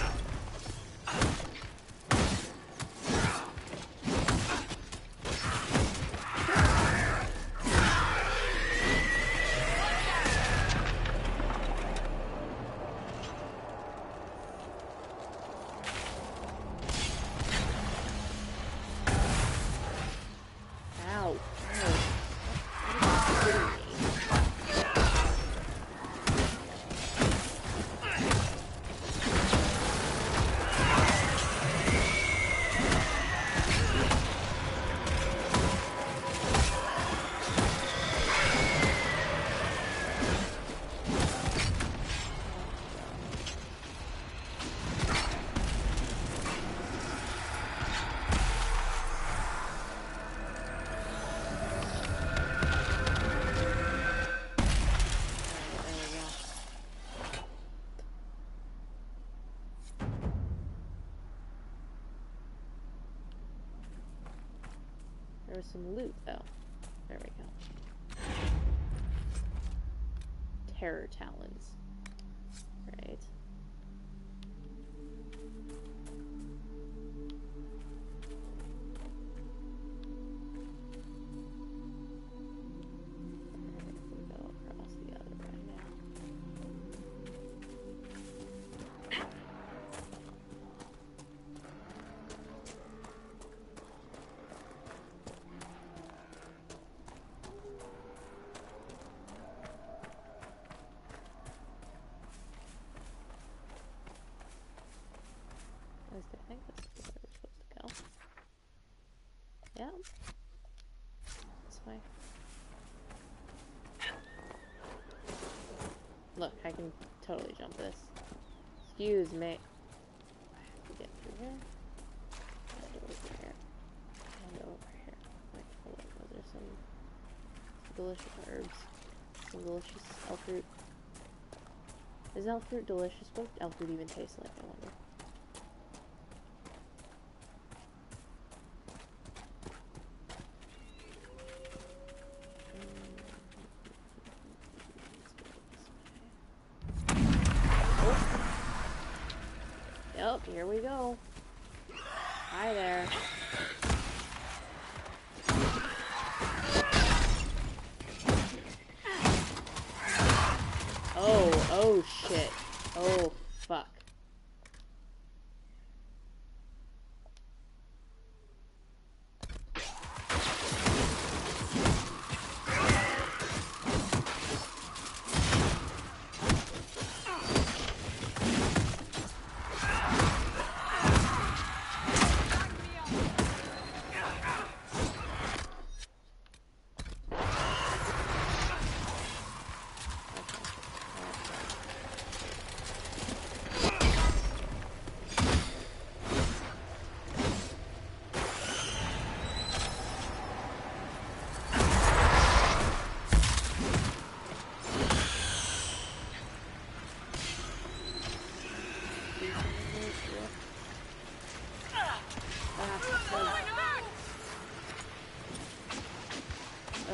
There was some loot, though. There we go. Terror talons. Right. I think this is where we're supposed to go. Yeah. This way. Look, I can totally jump this. Excuse me. I have to get through here. And over here. And over here. Wait, hold on. Was there some delicious herbs? Some delicious elf fruit. Is elf fruit delicious? What elf fruit even taste like, I wonder? Yep, here we go. Hi there. Oh shit. Oh, fuck.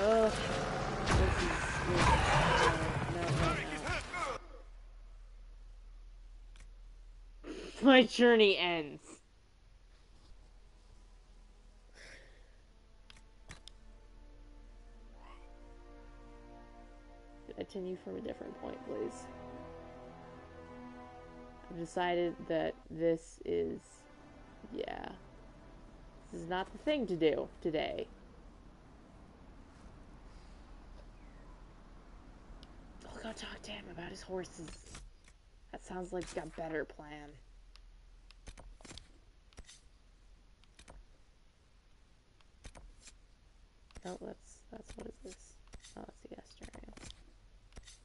Oh, no. My journey ends. Continue from a different point, please. I've decided that this is, yeah, this is not the thing to do today. I'll go talk to him about his horses. That sounds like a better plan. Oh, that's what is this? Oh, that's the estuarian.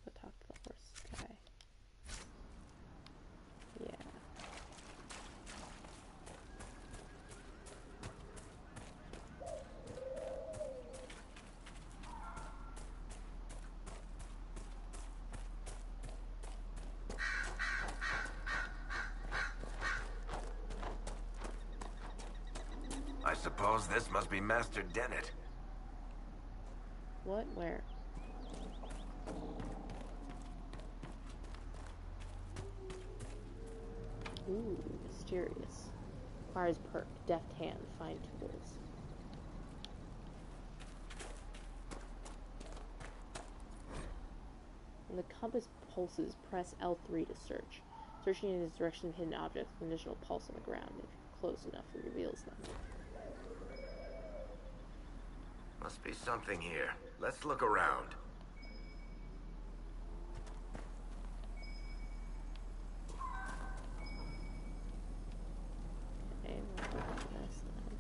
Go talk to the horse guy. Yeah. I suppose this must be Master Dennett. What? Where? Ooh, mysterious. Requires perk. Deft hand. Find tools. When the compass pulses, press L3 to search. Searching in its direction of hidden objects with an additional pulse on the ground. If you're close enough, it reveals them. Must be something here. Let's look around. Okay, we'll look at this then.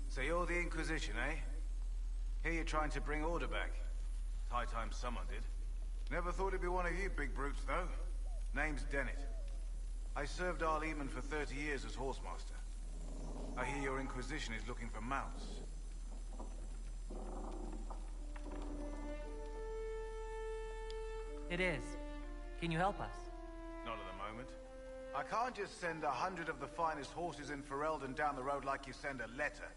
So you're the Inquisition, eh? Here you're trying to bring order back. It's high time someone did. Never thought it'd be one of you big brutes, though. Name's Dennett. I served Arleman for 30 years as horsemaster. I hear your Inquisition is looking for mounts. It is. Can you help us? Not at the moment. I can't just send 100 of the finest horses in Ferelden down the road like you send a letter.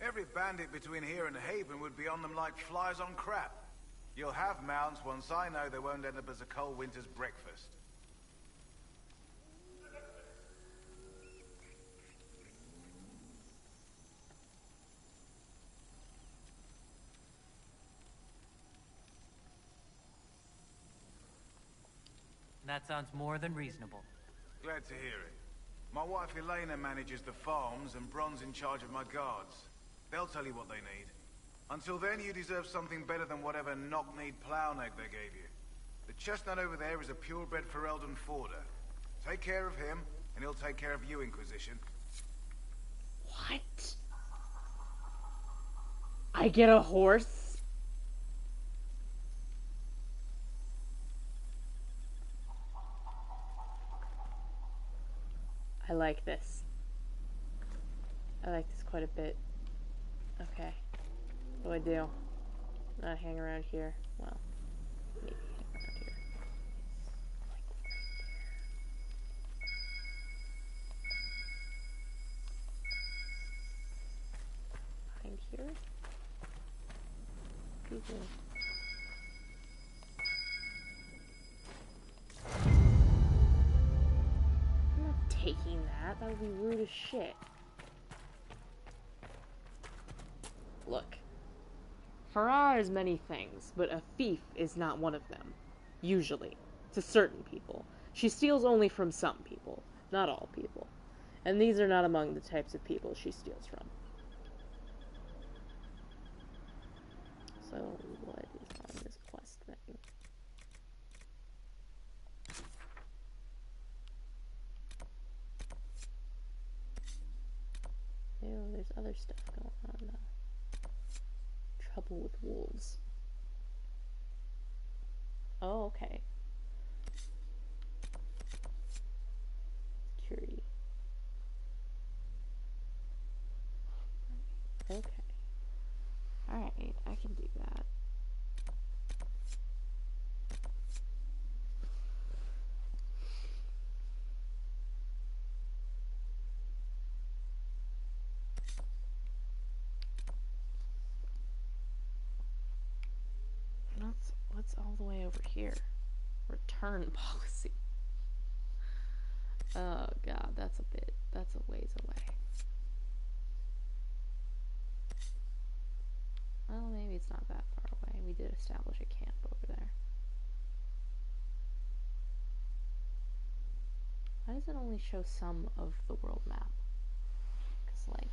Every bandit between here and Haven would be on them like flies on crap. You'll have mounts once I know they won't end up as a cold winter's breakfast. That sounds more than reasonable. Glad to hear it. My wife Elena manages the farms and Bron's in charge of my guards. They'll tell you what they need. Until then, you deserve something better than whatever knock-kneed plow neck they gave you. The chestnut over there is a purebred Ferelden Forder. Take care of him, and he'll take care of you, Inquisition. What? I get a horse? I like this. I like this quite a bit. Okay. What do I do? Not hang around here. Well, maybe hang around here. Like right there. Behind here? People. I'm not taking that. That would be rude as shit. Look. Farrar is many things, but a thief is not one of them. Usually. To certain people. She steals only from some people, not all people. And these are not among the types of people she steals from. So, what is on this quest thing? Ew, there's other stuff going on though. Trouble with wolves. Oh, okay. Security. Okay. Alright, I can do that. What's all the way over here? Return policy. Oh god, that's a ways away. Well, maybe it's not that far away. We did establish a camp over there. Why does it only show some of the world map? Because, like,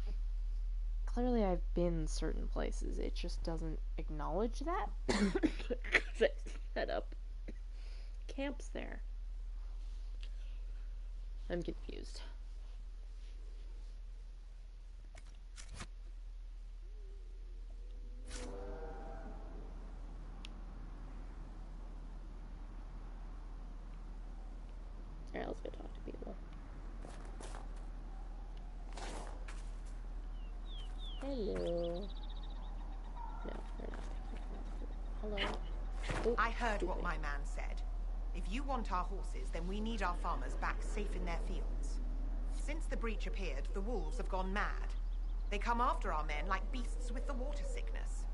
clearly I've been certain places. It just doesn't acknowledge that. Because I set up camps there. I'm confused. Alright, let's go talk to people. Hello. No, they're not. Hello. Ooh, I heard excuse what me. my man said. If you want our horses, then we need our farmers back safe in their fields. Since the breach appeared, the wolves have gone mad. They come after our men like beasts with the water sickness.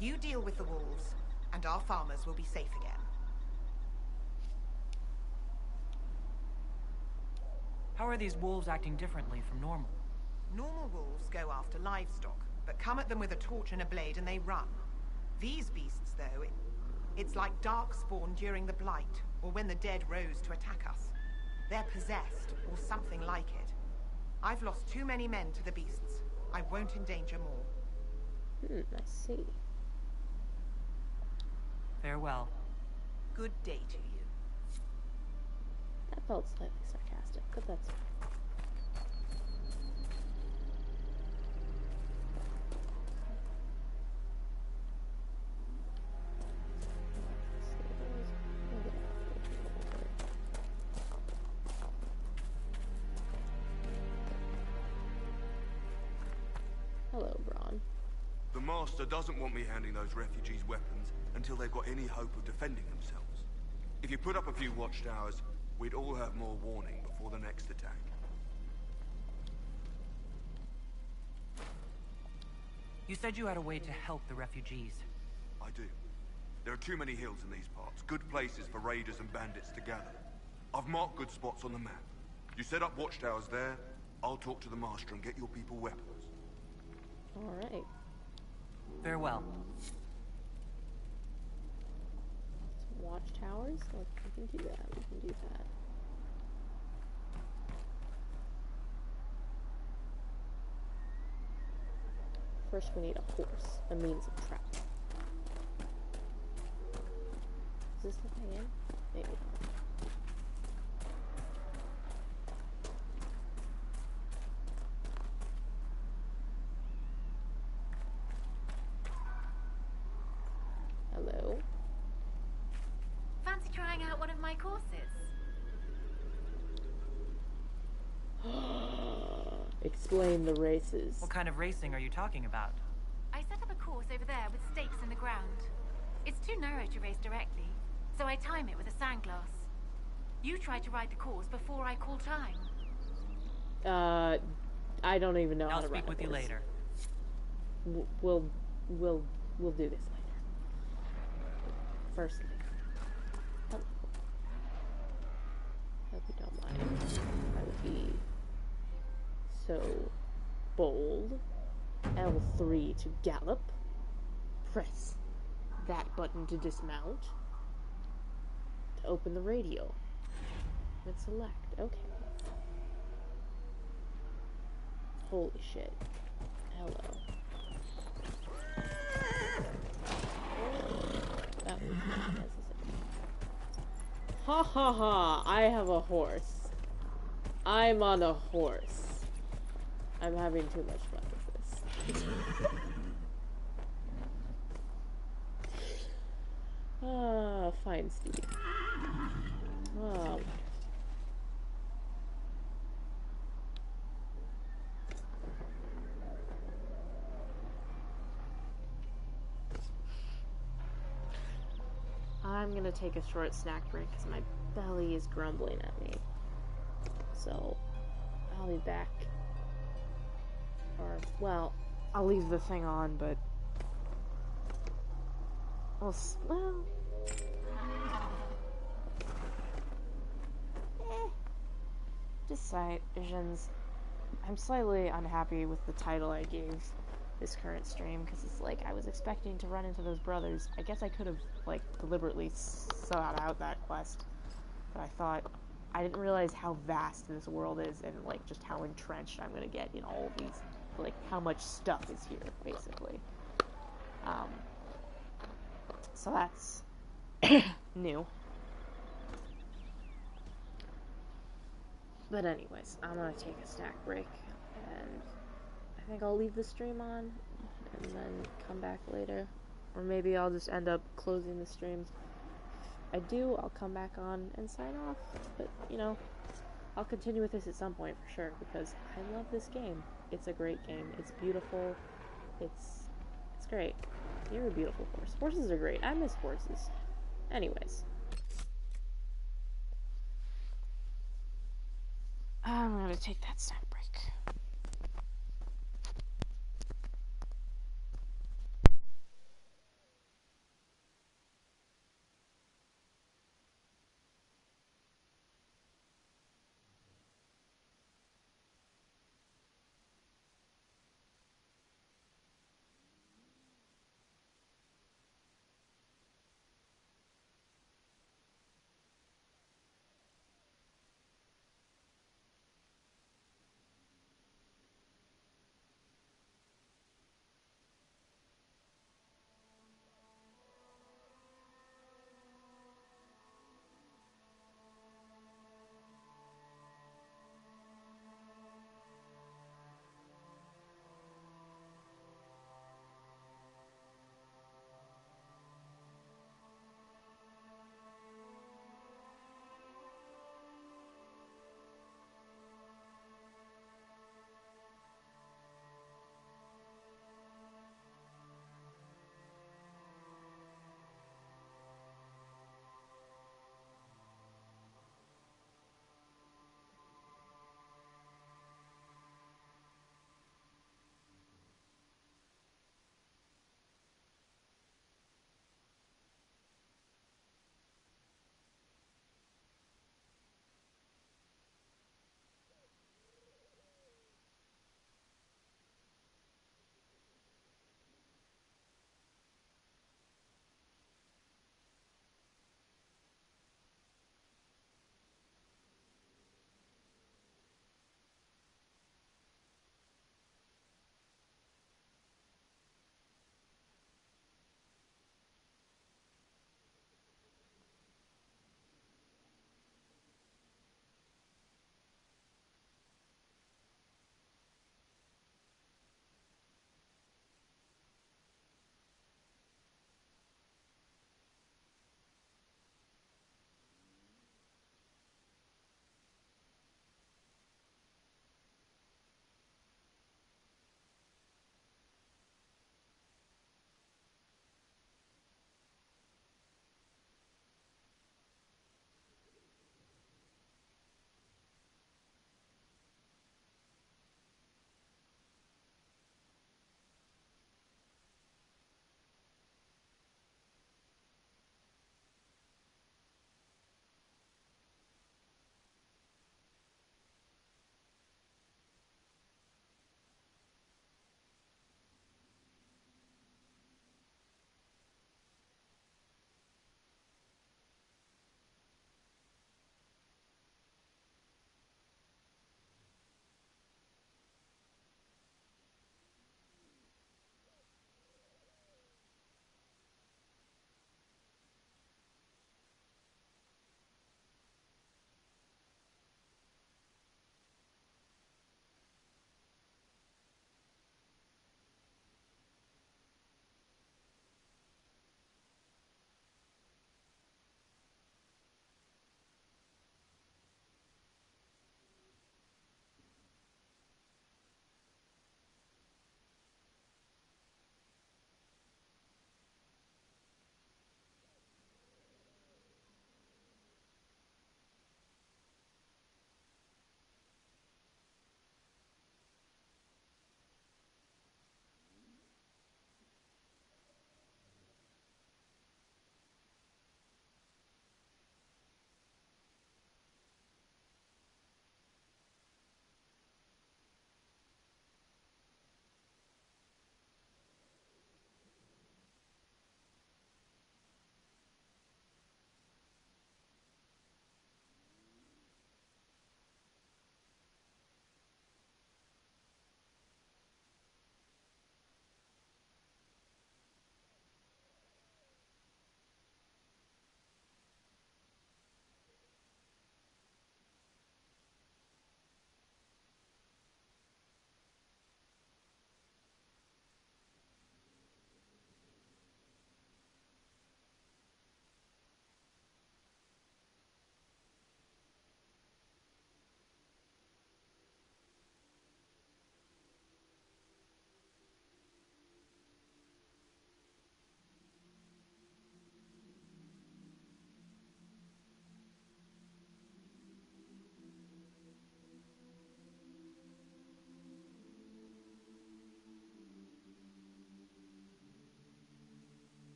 You deal with the wolves, and our farmers will be safe again. How are these wolves acting differently from normal? Normal wolves go after livestock, but come at them with a torch and a blade and they run. These beasts, though, it's like darkspawn during the Blight, or when the dead rose to attack us. They're possessed, or something like it. I've lost too many men to the beasts. I won't endanger more. I see. Farewell. Good day to you. That felt slightly sarcastic, but that's fine. Hello, Braun. The Master doesn't want me handing those refugees weapons until they've got any hope of defending themselves. If you put up a few watchtowers, we'd all have more warning before the next attack. You said you had a way to help the refugees. I do. There are too many hills in these parts, good places for raiders and bandits to gather. I've marked good spots on the map. You set up watchtowers there, I'll talk to the master and get your people weapons. Alright. Farewell. Watchtowers? Like, we can do that. We can do that. First, we need a horse, a means of travel. Is this the way in? Maybe not. Hello? Fancy trying out one of my courses? Explain the races. What kind of racing are you talking about? I set up a course over there with stakes in the ground. It's too narrow to race directly, so I time it with a sandglass. You tried to ride the course before I call time. I don't even know how I'll to ride speak with a you horse. later. We'll do this later. Firstly, hello. Hope you don't mind. I would be so bold. L3 to gallop. Press that button to dismount. To open the radio. And select. Okay. Holy shit. Hello. That was not necessary. Ha ha ha! I have a horse. I'm on a horse. I'm having too much fun with this. Ah, fine, Steve. Oh. I'm gonna take a short snack break because my belly is grumbling at me. So, I'll be back. Or, well, I'll leave the thing on, but... well... Decisions. I'm slightly unhappy with the title I gave this current stream, because it's like, I was expecting to run into those brothers. I guess I could have, like, deliberately sought out that quest, but I thought, I didn't realize how vast this world is, and, like, just how entrenched I'm gonna get in all of these, like, how much stuff is here, basically. So that's new. But anyways, I'm gonna take a snack break, and I think I'll leave the stream on, and then come back later. Or maybe I'll just end up closing the streams. If I do, I'll come back on and sign off, but, you know, I'll continue with this at some point for sure, because I love this game. It's a great game. It's beautiful. It's great. You're a beautiful horse. Horses are great. I miss horses. Anyways. I'm gonna take that snack break.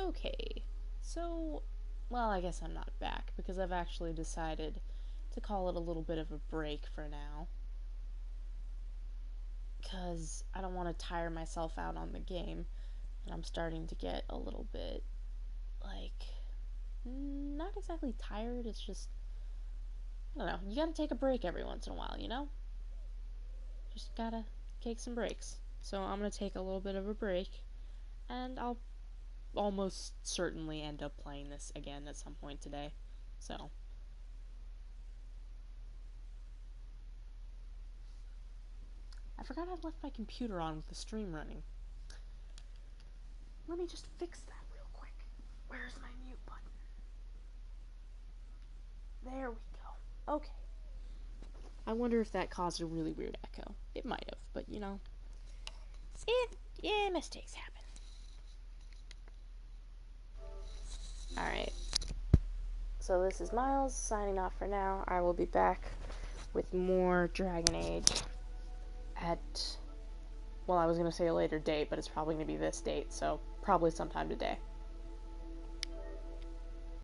Okay, so, well, I guess I'm not back, because I've actually decided to call it a little bit of a break for now. Because I don't want to tire myself out on the game, and I'm starting to get a little bit, like, not exactly tired, it's just, I don't know, you gotta take a break every once in a while, you know? Just gotta take some breaks. So I'm gonna take a little bit of a break, and I'll almost certainly end up playing this again at some point today. So, I forgot I left my computer on with the stream running. Let me just fix that real quick. Where's my mute button? There we go. Okay. I wonder if that caused a really weird echo. It might have, but you know, mistakes happen. Alright. So this is Miles signing off for now. I will be back with more Dragon Age at, well, I was going to say a later date, but it's probably going to be this date, so probably sometime today.